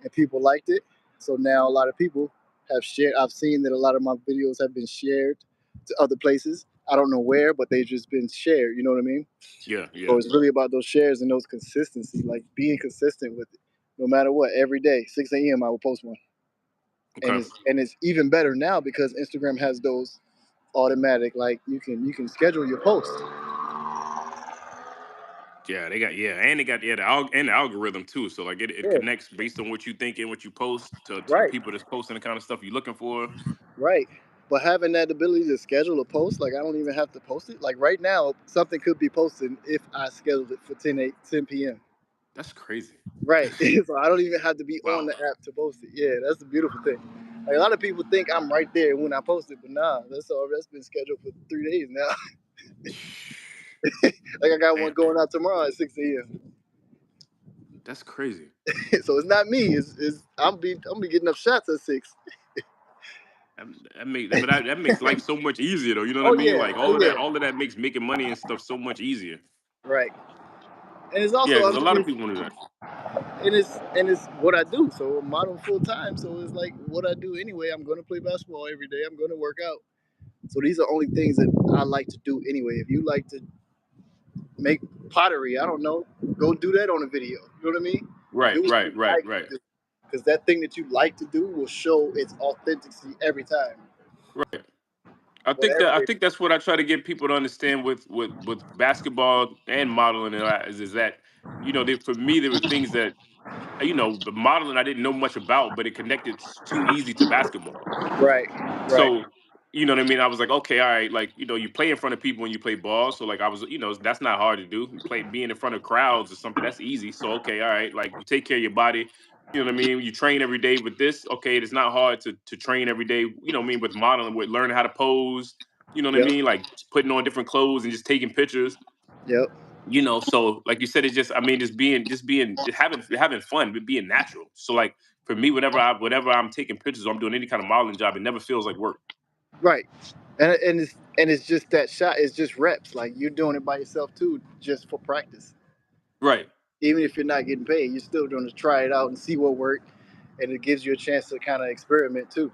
and people liked it. So now a lot of people have shared I've seen that a lot of my videos have been shared to other places. I don't know where, but they've just been shared, you know what I mean? Yeah, yeah. So it's really about those shares and those consistency, like being consistent with it. No matter what, every day, 6 a.m. I will post one, and Okay. it's even better now because Instagram has those automatic like you can schedule your post. Yeah, and they got and the algorithm too. So like it Yeah, connects based on what you think and what you post to the right, people that's posting the kind of stuff you're looking for. right. But having that ability to schedule a post, like I don't even have to post it. Like right now, something could be posted if I scheduled it for 10 p.m. That's crazy. Right, so I don't even have to be on Wow. the app to post it. Yeah, that's the beautiful thing. Like a lot of people think I'm right there when I post it, but nah, that's been scheduled for 3 days now. Like I got one Damn, going out tomorrow at 6 a.m. that's crazy. So it's not me. It's I'm be getting up shots at 6. That makes life so much easier though. You know what I Oh mean? yeah, Like oh yeah. all of that makes making money and stuff so much easier. Right. And it's Yeah, also, I because a lot mean, of people want to do that. and it's what I do. So I'm model full time. So it's like what I do anyway. I'm going to play basketball every day. I'm going to work out. So these are only things that I like to do anyway. If you like to make pottery, I don't know, go do that on a video. You know what I mean? Right, Do what you right, right, like right, to do, because that thing that you like to do will show its authenticity every time, right. I think whatever that I it think that's what I try to get people to understand with basketball and modeling and that is that for me there were things that the modeling I didn't know much about, but it connected too easy to basketball. is. Right, right. So, you know what I mean? I was like, okay, all right, like, you play in front of people when you play ball. So like I was, that's not hard to do. Being in front of crowds or something, that's easy. So okay, all right, like you take care of your body, you know what I mean? You train every day with this. Okay, it's not hard to train every day, what I mean, with modeling, with learning how to pose, you know what I Yep, mean? Like putting on different clothes and just taking pictures. yep. So like you said, it's just I mean, just being having fun, but being natural. So like for me, whenever I'm taking pictures or I'm doing any kind of modeling job, it never feels like work. Right. And it's just that shot. It's just reps. Like you're doing it by yourself too, just for practice. Right. Even if you're not getting paid, you're still doing to try it out and see what works, and it gives you a chance to kind of experiment too.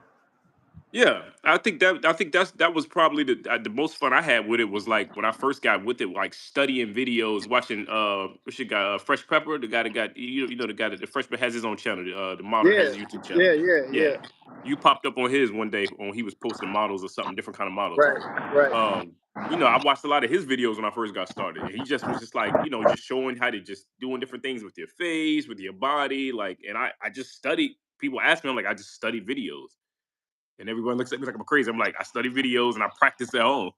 Yeah, I think that was probably the most fun I had with it was like when I first got with it, like studying videos, watching what's your guy, Fresh Pepper, the guy that got the guy that the Fresh Pepper has his own channel, the model has Yeah, his YouTube channel. yeah, yeah, Yeah, yeah. you popped up on his one day when he was posting models or something, different kind of models. Right, right. Um, I watched a lot of his videos when I first got started, and he just was just like just showing how to just doing different things with your face, with your body, like, and I just studied. People ask me, I'm like, I just study videos. And everyone looks at me like I'm crazy. I'm like, I study videos and I practice at home.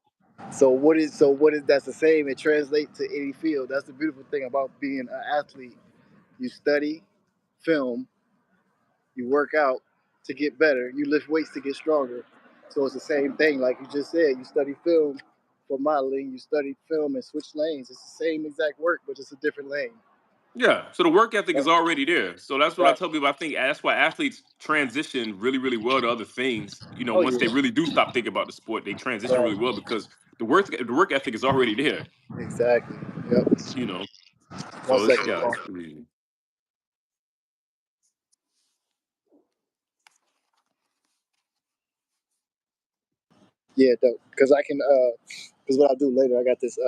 So what is that's the same? It translates to any field. That's the beautiful thing about being an athlete. You study, film, you work out to get better. You lift weights to get stronger. So it's the same thing. Like you just said, you study film for modeling. You study film and switch lanes. It's the same exact work, but it's a different lane. Yeah. So the work ethic is Yep. already there. So that's what I Right. tell people. I think that's why athletes transition really, really well to other things. Oh Once they yeah. really do stop thinking about the sport, they transition really well Right. because the work ethic is already there. Exactly. Yep. You know. One So it's second, yeah, Paul. it's pretty. Yeah, dope. Because I can, because what I'll do later, I got this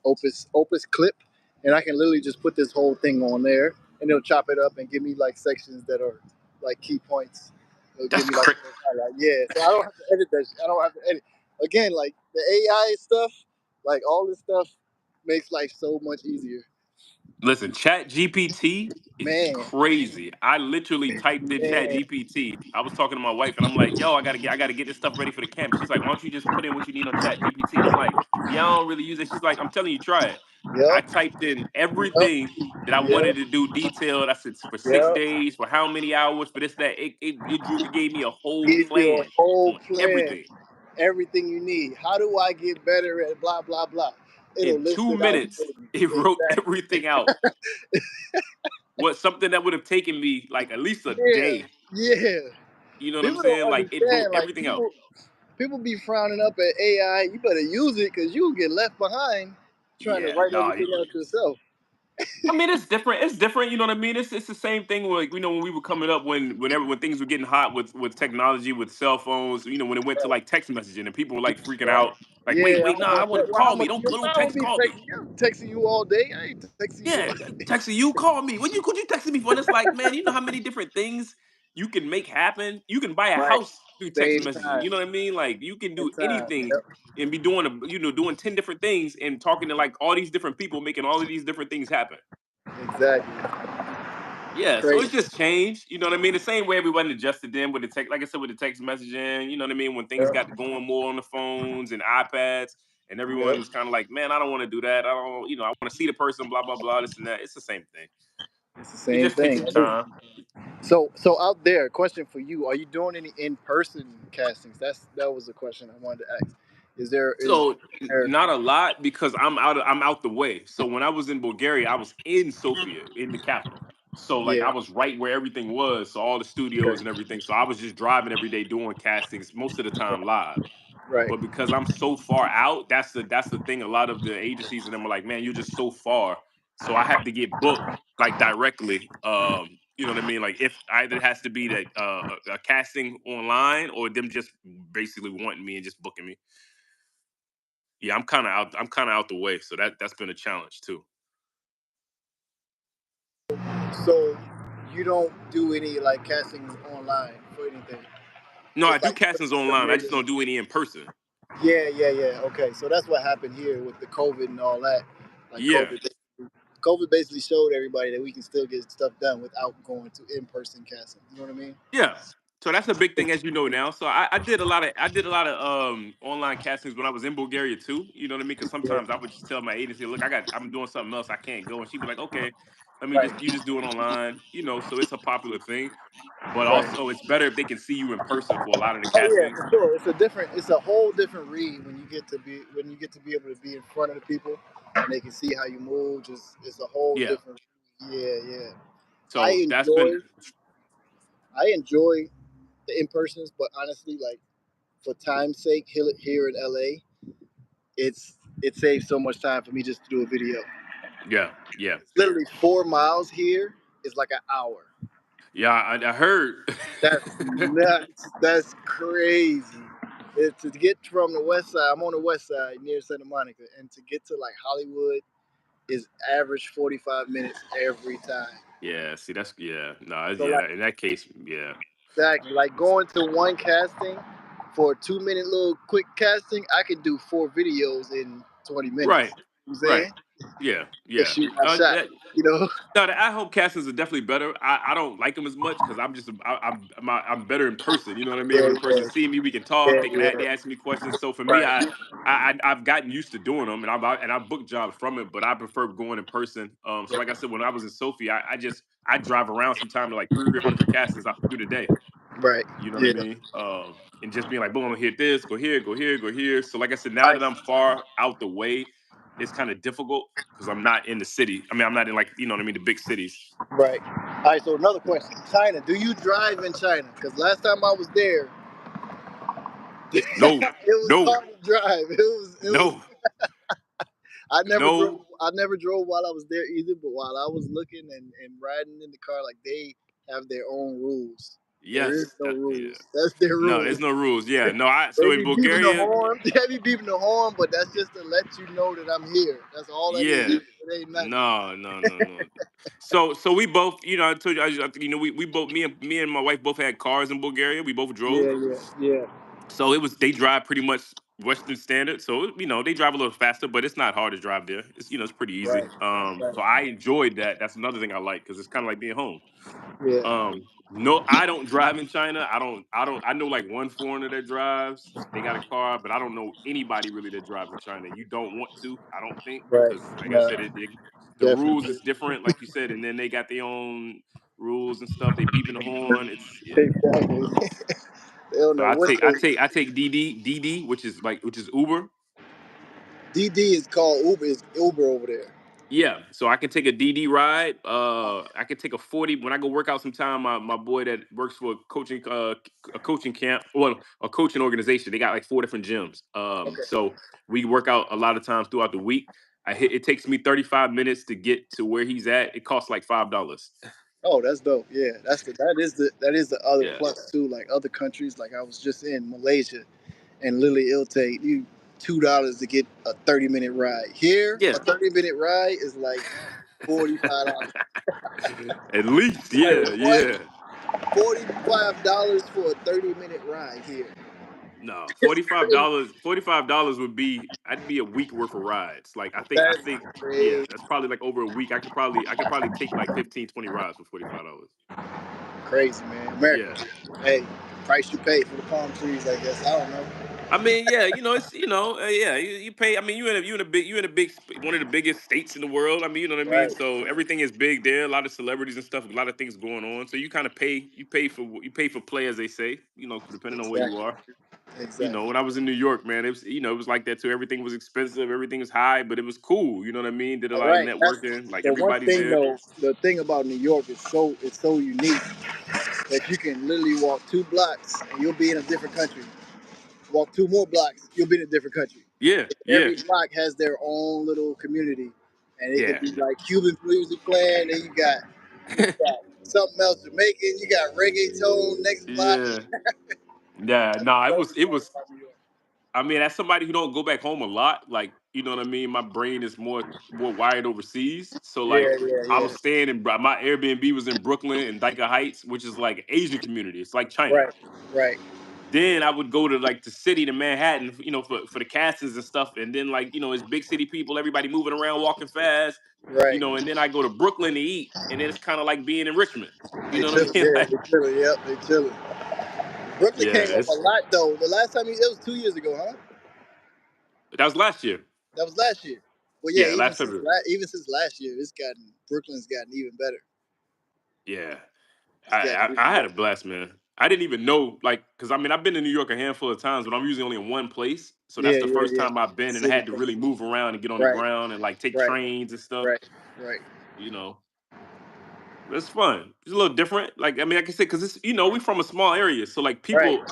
Opus clip, and I can literally just put this whole thing on there, and it'll chop it up and give me like sections that are like key points. It'll give That's me like crazy. a highlight. Yeah, so I don't have to edit that. I don't have to edit. Again, like the AI stuff, like all this stuff makes life so much easier. Listen, Chat GPT is Man, crazy. I literally typed in Chat man, GPT. I was talking to my wife and I'm like, yo, I gotta get this stuff ready for the camp. She's like, why don't you just put in what you need on Chat GPT? And I'm like, yeah, I don't really use it. She's like, I'm telling you, try it. I yep, typed in yep, everything that I wanted yep, to do detailed. I said for six yep. days, for how many hours, for this, that. It gave me a whole Give you a plan whole on plan, everything. everything you need. How do I get better at blah blah blah? It'll In list two it out minutes, for you. it wrote Exactly. everything out. What something that would have taken me like at least a Yeah, day. yeah. You know what I'm People don't saying? Like it wrote understand. Like everything out. people be frowning up at AI. You better use it because you get left behind trying to Yeah, write no. everything out yourself. I mean, it's different. It's different. You know what I mean? It's the same thing. Like when we were coming up, when things were getting hot with technology, with cell phones. When it went to Right, like text messaging and people were like freaking right. out. Like, Yeah, wait, I nah, I want want that. to Well, how call me. much? Don't I would text, be call me. texting you all day. I ain't texting you Yeah, all day. texting you, call me. What you texting me for? And it's like, man, you know how many different things you can make happen. You can buy a Right. house through text Same messaging. time. You know what I mean? Like you can Same do time. anything Yep. and be doing doing 10 different things and talking to like all these different people, making all of these different things happen. Exactly. Yeah, so it's Crazy. just changed. You know what I mean? The same way everybody adjusted then with the text, like I said, with the text messaging. You know what I mean? When things got Yep. to going more on the phones and iPads, and everyone Yep. was kind of like, "Man, I don't want to do that. I don't, I want to see the person." Blah blah blah. This and that. It's the same thing. It's the It same just takes thing. some time. So out there, question for you: are you doing any in person castings? That was the question I wanted to ask. Is So there? not a lot because I'm out the way. So when I was in Bulgaria, I was in Sofia, in the capital. So like I Yeah. was right where everything was, so all the studios Okay. and everything. So I was just driving every day doing castings, most of the time live. Right. But because I'm so far out, that's the thing. A lot of the agencies and them are like, man, you're just so far. so I have to get booked like directly. You know what I mean? Like if either it has to be that a casting online or them just basically wanting me and just booking me. Yeah, I'm kind of out. I'm kind of out the way, so that's been a challenge too. So you don't do any like castings online for anything. No, I It's do like castings the online. I just regular. don't do any in person. Yeah, yeah, yeah. Okay, so that's what happened here with the COVID and all that. Like Yeah, COVID basically showed everybody that we can still get stuff done without going to in-person casting. You know what I mean? yeah. So that's a big thing, as you know now. So I did a lot of online castings when I was in Bulgaria too. You know what I mean? Because Yeah. sometimes I would just tell my agency, "Look, I'm doing something else. I can't go," and she'd be like, "Okay, let me Right. just do it online." You know, so it's a popular thing. But Right. also, it's better if they can see you in person for a lot of the Oh yeah, castings. for sure. It's a whole different read when you get to be able to be in front of the people and they can see how you move. Just it's a whole Yeah. different. Yeah, yeah. I So that's been enjoy I enjoy the in persons, but honestly, like for time's sake, here in LA, it saves so much time for me just to do a video. yeah, yeah, It's literally 4 miles here is like an hour. yeah. I heard. That's nuts. That's crazy. To get from the west side, I'm on the west side near Santa Monica, and to get to like Hollywood is average 45 minutes every time. Yeah, see, that's yeah. No, So yeah. like In that case, yeah, exactly like going to one casting for a 2 minute little quick casting, I can do 4 videos in 20 minutes. right, You know what I'm right. saying? Yeah, And yeah. shoot my shot. That, You know? no, the at home castings are definitely better. I don't like them as much because I'm better in person. You know what I mean? Yeah, When the person yeah, see me, we can talk. yeah, They yeah. ask me questions. So for me, Right, I've gotten used to doing them, and I've booked jobs from it. But I prefer going in person. So like I said, when I was in Sophie, I drive around sometime to like 3 or 4 different castings out through the day. right. You know what I Yeah. mean? And just being like, boom, I'm gonna hit this, go here, go here, go here. So like I said, now I that I'm far out the way, it's kind of difficult because I'm not in the city. I mean, I'm not in like, you know what I mean, the big cities. Right. All right. So another question: China. Do you drive in China? Because last time I was there, it No, was no, hard to drive. It was. no, I never drove. no. I never drove while I was there either. But while I was looking and riding in the car, like they have their own rules. There is Yes, no yeah. rules. That's their No, rules. there's no rules. Yeah, no. So They in be beeping the Bulgaria, horn. They be beeping the horn, but that's just to let you know that I'm here. That's all that is. yeah. It ain't nothing. No, no, no, no. So we both, you know, I told you, you know, we both, me and my wife both had cars in Bulgaria. We both drove. Yeah, yeah, yeah. So it was they drive pretty much Western standard. So you know they drive a little faster, but it's not hard to drive there. It's it's pretty Right, easy. right. So I enjoyed that. That's another thing I like because it's kind of like being home. Yeah, No, I don't drive in China. I know like one foreigner that drives. They got a car, but I don't know anybody really that drives in China. You don't want to, I don't think, right. because like I No, said, the rules definitely. is different, like you said, and then they got their own rules and stuff. They beeping the horn. It's yeah. Exactly. They don't So know what they. I take DD, which is Uber. DD is called Uber. Is Uber over there? Yeah, so I can take a DD ride. I can take a 40 when I go work out sometime. My boy that works for a coaching camp, well, a coaching organization. They got like 4 different gyms. Okay. So we work out a lot of times throughout the week. It takes me 35 minutes to get to where he's at. It costs like $5. Oh, that's dope. Yeah, that is the other Yeah, plus too. Like other countries, like I was just in Malaysia, and literally it'll take you $2 to get a 30-minute ride. Here, yeah. a 30-minute ride is like $45. At least, Like yeah, what? yeah. $45 for a 30-minute ride here. No, It's crazy. $45 would be I'd be a week worth of rides. Like I That's think yeah, crazy. that's probably like over a week. I could probably take like 15, 20 rides for $45. Crazy, man. America. Yeah. Hey, price you pay for the palm trees, I guess. I don't know. I mean, yeah, you know, it's yeah, you pay. I mean, you in a one of the biggest states in the world. I mean, you know what I mean. Right. So everything is big there. A lot of celebrities and stuff. A lot of things going on. So you kind of you pay for play, as they say. You know, depending on where you Exactly. are. You know, Exactly. when I was in New York, man, it was like that too. Everything was expensive, everything was high, but it was cool. You know what I mean? Did a All lot of right. That's networking, like the one everybody's thing there. though. The thing about New York is so unique that you can literally walk 2 blocks and you'll be in a different country. Walk 2 more blocks, you'll be in a different country. Yeah, yeah, Every block has their own little community, and it could Yeah. be like Cuban music playing, then you got something else Jamaican, you got reggaeton next block. Yeah. Yeah. Nah, it That's was the it part was about New York. I mean, as somebody who don't go back home a lot, like, you know what I mean, my brain is more wired overseas. So like Yeah, yeah, I was yeah. staying in my Airbnb was in Brooklyn in Dyker Heights, which is like Asian community. It's like China. Right, right, Then I would go to like the city to Manhattan, for the castings and stuff. And then like, it's big city people, everybody moving around, walking fast, right. and then I go to Brooklyn to eat. And then it's kind of like being in Richmond. You They know what I chilling, mean? yeah, Like, they chilling, yep, they chilling. Brooklyn yeah, came up a lot though. The last time it was 2 years ago, huh? that was last year. That was last year. Well, yeah, Yeah, last February. even since last year, Brooklyn's gotten even better. Yeah. It's gotten I even had a better. blast, man. I didn't even know, like, because I mean, I've been to New York a handful of times, but I'm usually only in one place. So that's Yeah, the yeah, first yeah. time I've been, and I City had to thing. really move around and get on the Right, ground and like take right, trains and stuff. right, right, You know, it's fun. It's a little different. Like, I mean, like I said, because we from a small area, so like right. people,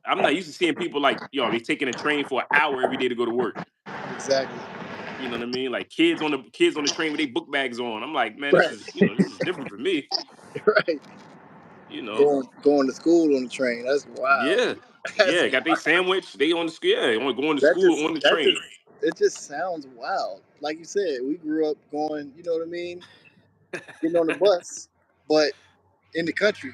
I'm not used to seeing people like, they taking a train for an hour every day to go to work. Exactly. You know what I mean? Like kids on the train with their book bags on. I'm like, man, this Right, is this is different for me. right. You know. Going to school on the train. That's wild. Yeah. That's Yeah, got they wild. sandwich. They on the yeah, want going to That school just on the that just train. it just sounds wild. Like you said, we grew up going. You know what I mean? Getting on the bus, but in the country,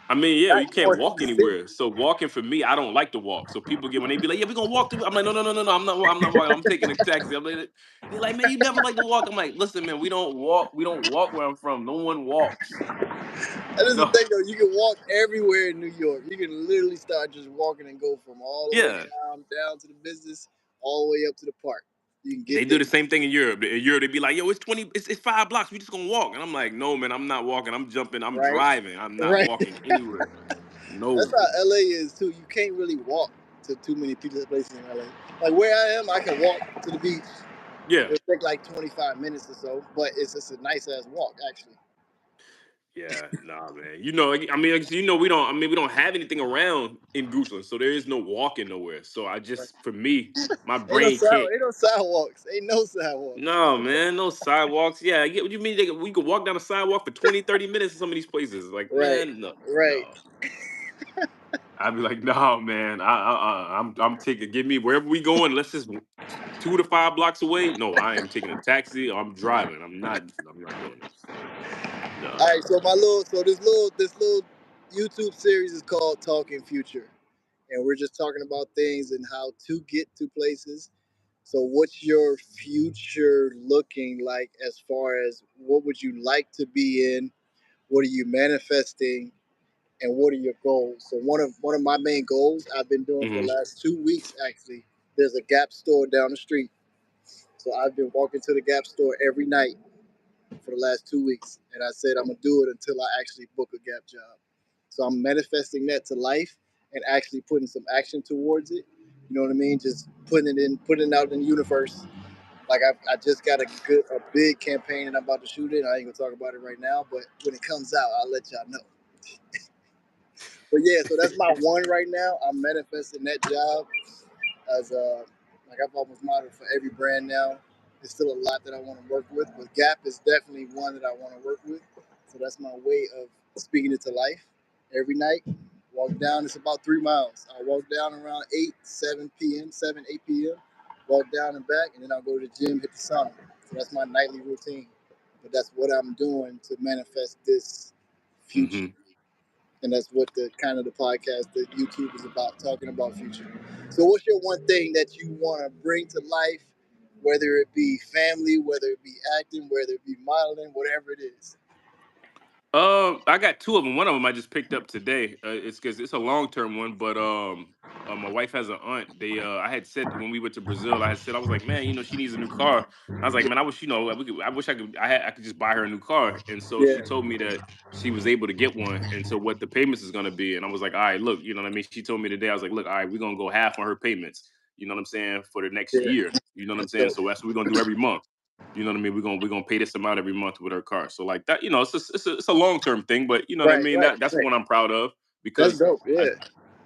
I mean, yeah, not you can't going to walk the city. anywhere. So walking for me, I don't like to walk. So people get when they be like, "Yeah, we gonna walk through." I'm like, "No, no, no, no, no. I'm not walking. I'm taking a taxi." They're like, "Man, you never like to walk." I'm like, "Listen, man, we don't walk. We don't walk where I'm from. No one walks. That is the No, thing, though. You can walk everywhere in New York. You can literally start just walking and go from all the way yeah." down to the business, all the way up to the park. You can They get do there. the same thing in Europe. In Europe, they be like, "Yo, it's 20. It's 5 blocks. We just gonna walk." And I'm like, "No, man, I'm not walking. I'm jumping. I'm Right, driving. I'm not right. walking anywhere. That's No." how LA is too. You can't really walk to too many people's places in LA. Like where I am, I can walk to the beach. Yeah. It'll take like 25 minutes or so, but it's just a nice ass walk actually. Yeah, nah, man. I mean, like, we don't. I mean, we don't have anything around in Goochland, so there is no walking nowhere. So I Right. just, for me, my brain can't. Ain't no sidewalks. Ain't no sidewalks. No, man, no sidewalks. Yeah, I get what you mean. We could walk down the sidewalk for 20, 30 minutes in some of these places. Like, Right, man, no, right. no. I'd be like, no, man. I'm taking. Give me wherever we going. Let's just 2 to 5 blocks away. No, I am taking a taxi. Or I'm driving. I'm not. I'm not doing this. All No. right, so this little YouTube series is called Talking Future, and we're just talking about things and how to get to places. So, what's your future looking like as far as what would you like to be in? What are you manifesting, and what are your goals? So, one of my main goals I've been doing for the Hmm. last 2 weeks actually. There's a Gap store down the street, so I've been walking to the Gap store every night for the last 2 weeks, and I said I'm gonna do it until I actually book a Gap job. So I'm manifesting that to life and actually putting some action towards it. You know what I mean? Just putting it out in the universe. Like I just got a big campaign and I'm about to shoot it. I ain't gonna talk about it right now, but when it comes out, I'll let y'all know. But yeah, so that's my one right now. I'm manifesting that job as like I've almost modeled for every brand now. There's still a lot that I want to work with, but Gap is definitely one that I want to work with. So that's my way of speaking it to life. Every night, walk down. It's about 3 miles. I walk down around 8, 7 p.m., 7, 8 p.m. Walk down and back, and then I'll go to the gym, hit the sauna. So that's my nightly routine. But that's what I'm doing to manifest this future, Hmm. and that's what the kind of the podcast that YouTube is about, talking about future. So, what's your one thing that you want to bring to life, whether it be family, whether it be acting, whether it be modeling, whatever it is? I got two of them. One of them I just picked up today. It's because it's a long term one, but my wife has an aunt. I had said when we went to Brazil, I was like, man, she needs a new car. I was like, man, I wish I wish I could just buy her a new car. And so Yeah, she told me that she was able to get one, and so what the payments is gonna be. And I was like, all right, look, you know what I mean. She told me today, I was like, look, all right, we're gonna go half on her payments. You know what I'm saying, for the next yeah, year. You know what I'm that's saying. dope. So that's what we're gonna do every month. You know what I mean? We're gonna pay this amount every month with our car. So like that, it's a long term thing, but you know what I Right, mean. right, That's right. one I'm proud of That's because dope. I Yeah,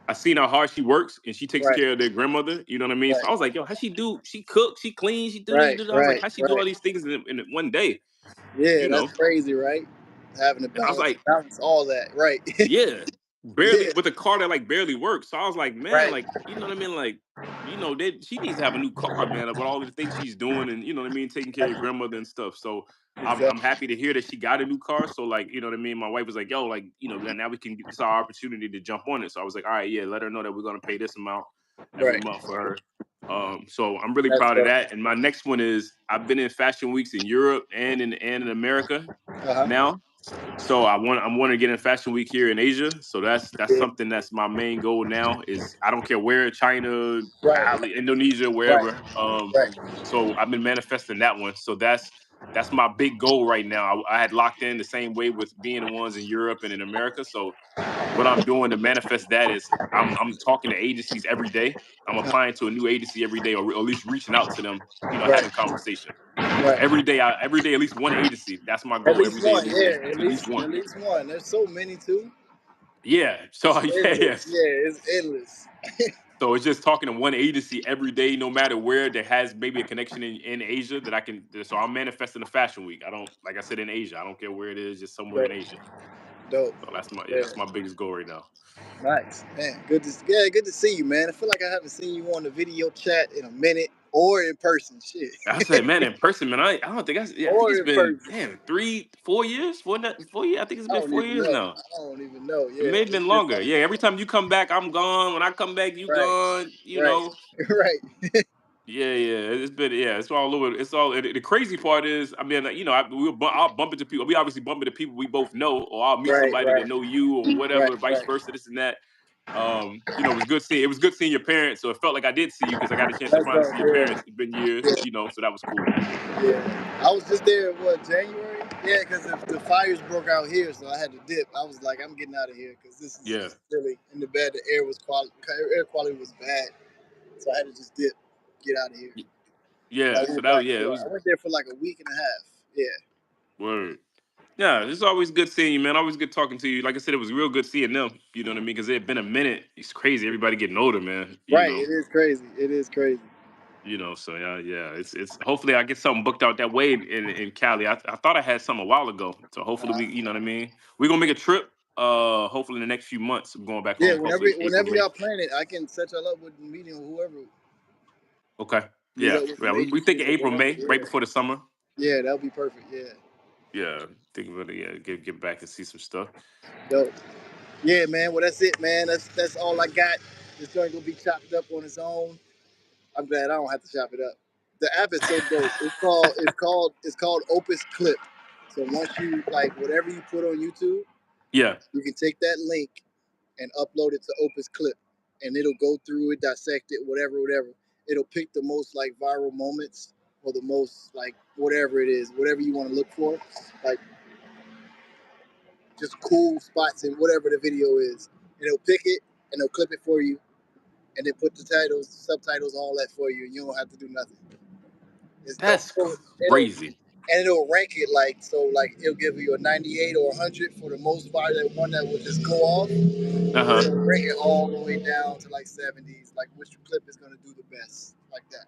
I seen how hard she works and she takes Right, care of their grandmother. You know what I mean? So right, I was like, yo, how she do? She cook, she clean, she do this. right, Do that. I was like, right, how she do right. all these things in one day? Yeah, You that's know? crazy, right? Having to And I was like, balance all that, right? yeah, barely Yeah, with a car that like barely works. So I was like, man, right, like, you know what I mean? Like, she needs to have a new car, man, about all the things she's doing and you know what I mean, taking care of your grandmother and stuff. So I'm exactly, happy to hear that she got a new car. So like, you know what I mean? My wife was like, yo, like, now we can get this our opportunity to jump on it. So I was like, all right, yeah, let her know that we're gonna pay this amount every right. month for her. So I'm really That's proud of dope. that. And my next one is I've been in fashion weeks in Europe and in America Uh huh. now. So I'm wanting to get in Fashion Week here in Asia. So that's Yeah. something that's my main goal now. Is I don't care where, China, Right, Bali, Indonesia, right, wherever. right, So I've been manifesting that one. So that's my big goal right now. I had locked in the same way with being the ones in Europe and in America. So what I'm doing to manifest that is I'm talking to agencies every day. I'm applying to a new agency every day, or at least reaching out to them. right, Having conversation right. every day, at least one agency. That's my At goal. least Every day, one, yeah. at least one. At least one. There's so many too. Yeah. So It's yeah, endless. yes. Yeah, it's endless. So it's just talking to one agency every day, no matter where, that has maybe a connection in Asia that I can. So I'm manifesting the fashion week. I don't, like I said, in Asia. I don't care where it is, just somewhere in Right. Asia. Dope. So Yeah. that's my biggest goal right now. Nice, man. Good to see you, man. I feel like I haven't seen you on the video chat in a minute or in person. Shit. I said, man, in person, man. I don't think I think Or it's in been person. damn 3 4 years, 4 years. I think it's I been don't four even years know. now. I don't even know. It Yeah. may have It's been just longer. Yeah, every time you come back, I'm gone. When I come back, you right, gone. right, right. Yeah, yeah, it's been it's all over. It's all the crazy part is, I mean, I'll bump into people. We obviously bump into people we both know, or I'll meet Right, somebody that right, know you, or right, whatever, vice right. versa, this and that. It was good seeing your parents. So it felt like I did see you because I got a chance to That's finally dope. see your Yeah, parents. It's been years, yeah, so that was cool. yeah. I was just there, what, January? Yeah, because the fires broke out here, so I had to dip. I was like, I'm getting out of here because this is Yeah, just really in the bed. The air quality was bad, so I had to just dip, get out of here. Y- But I yeah. So went that back. yeah, it Yeah, was I went there for like a week and a half. Yeah. word. Yeah, it's always good seeing you, man. Always good talking to you. Like I said, it was real good seeing them. You know what I mean? Because it had been a minute. It's crazy. Everybody getting older, man. Right. It is crazy. It is crazy. So yeah, it's hopefully I get something booked out that way in Cali. I thought I had something a while ago. So hopefully Uh, you know what I mean? We're gonna make a trip, hopefully in the next few months. I'm going back yeah. home, hopefully April, Whenever May. y'all plan it, I can set y'all up with meeting with whoever. Okay. Meet Yeah. up with Yeah. some We think agencies or April, whatever. May, right Yeah. before the summer. Yeah, that'll be perfect. Yeah. Yeah. Think about it, yeah, get back and see some stuff. Dope. Yeah, man. Well, that's it, man. That's all I got. This joint gonna be chopped up on its own. I'm glad I don't have to chop it up. The app is so dope. It's called Opus Clip. So once you like whatever you put on YouTube, Yeah. you can take that link and upload it to Opus Clip, and it'll go through it, dissect it, whatever. It'll pick the most like viral moments or the most like whatever it is, whatever you want to look for, like just cool spots in whatever the video is. And it'll pick it and it'll clip it for you, and then put the titles, subtitles, all that for you, and you don't have to do nothing. It's dope. That's So crazy. it'll rank it like so, like it'll give you a 98 or 100 for the most viral one that will just go off. Uh-huh. It'll bring it all the way down to like 70s, like which clip is gonna do the best, like that.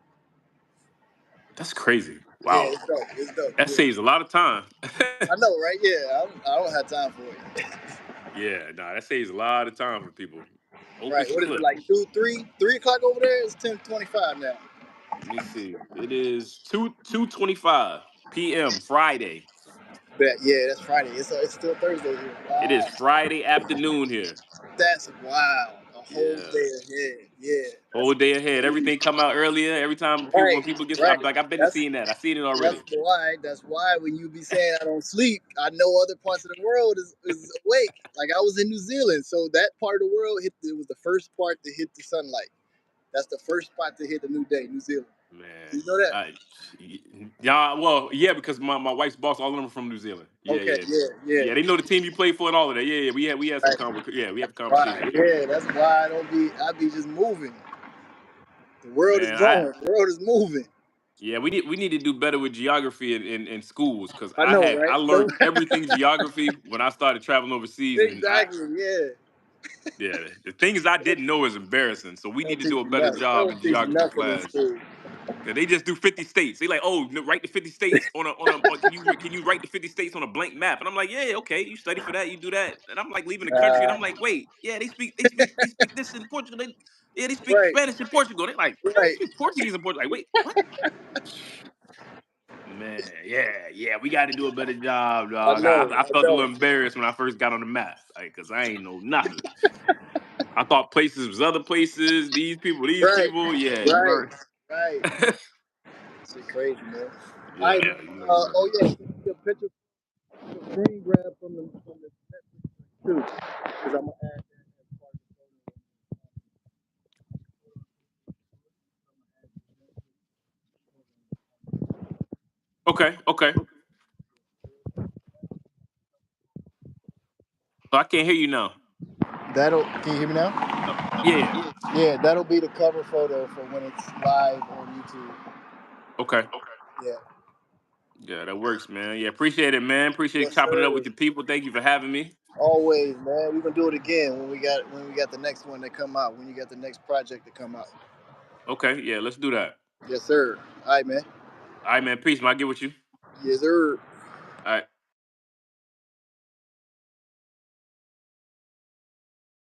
That's crazy. Yeah, Wow. it's dope. It's dope. That Yeah, saves a lot of time. I know, right? Yeah, I don't have time for it. Yeah, nah, that saves a lot of time for people. Right? Opus What is it Clip. like? 3 o'clock over there? It's 10:25 now. Let me see. It is 2:25 p.m. Friday. But yeah, that's Friday. It's still Thursday here. It is Wow, Friday afternoon here. that's wild. A whole Yeah. day ahead. Yeah, that's Whole day ahead. Everything come out earlier. Every time right. when people get, Right. I'm like, I've been to That's seeing that. I seen it That's already. why. That's why when you be saying I don't sleep, I know other parts of the world is awake. Like I was in New Zealand, so that part of the world it was the first part to hit the sunlight. That's the first spot to hit the new day, New Zealand. Man, You know that? I, yeah, well, yeah, because my wife's boss, all of them are from New Zealand. Yeah, Okay. yeah, Yeah. Yeah. yeah. They know the team you play for and all of that. Yeah, yeah. We had some Right. we have Right. conversations. Yeah. That's why I be just moving. The world is Man, I going. The world is moving. yeah, we need to do better with geography in schools because I know, right? I So learned everything geography when I started traveling overseas, and I exactly. Yeah. Yeah, the things I didn't know is embarrassing. So we They need don't to do teach a you better nothing. They job in don't teach you geography nothing in class. school. Yeah, they just do 50 states. They like, oh, write the 50 states can you write the 50 states on a blank map? And I'm like, yeah, okay. You study for that, you do that. And I'm like leaving the country, and I'm like, wait, yeah, they speak this in Portugal. They speak Right, Spanish in Portugal. They're like, yeah, they right. speak Portuguese in Portugal. Like, wait, what? Man, yeah, we got to do a better job, I dog. know, I I felt a know. little embarrassed when I first got on the map, like, cause I ain't know nothing. I thought places was other places. These Right, people. Yeah, you right, learn. right. Shit crazy, man. All right, Yeah, man. you learn. Oh yeah, your picture, screen grab from the too, because I'm gonna add that as part of the Okay. Oh, I can't hear you now. photo. That'll. Can you hear me now? Yeah. Yeah, that'll be the cover photo for when it's live on YouTube. Okay. Yeah. Yeah, that works, man. Yeah, appreciate it, man. Appreciate Yes, chopping it up with sir. the people. Thank you for having me. Always, man. We're gonna do it again when we got the next one to come out. When you got the next project to come out. Okay, yeah, let's do that. Yes, sir. All right, man. All right, man. Peace, man. I'll get with you. Yes, sir.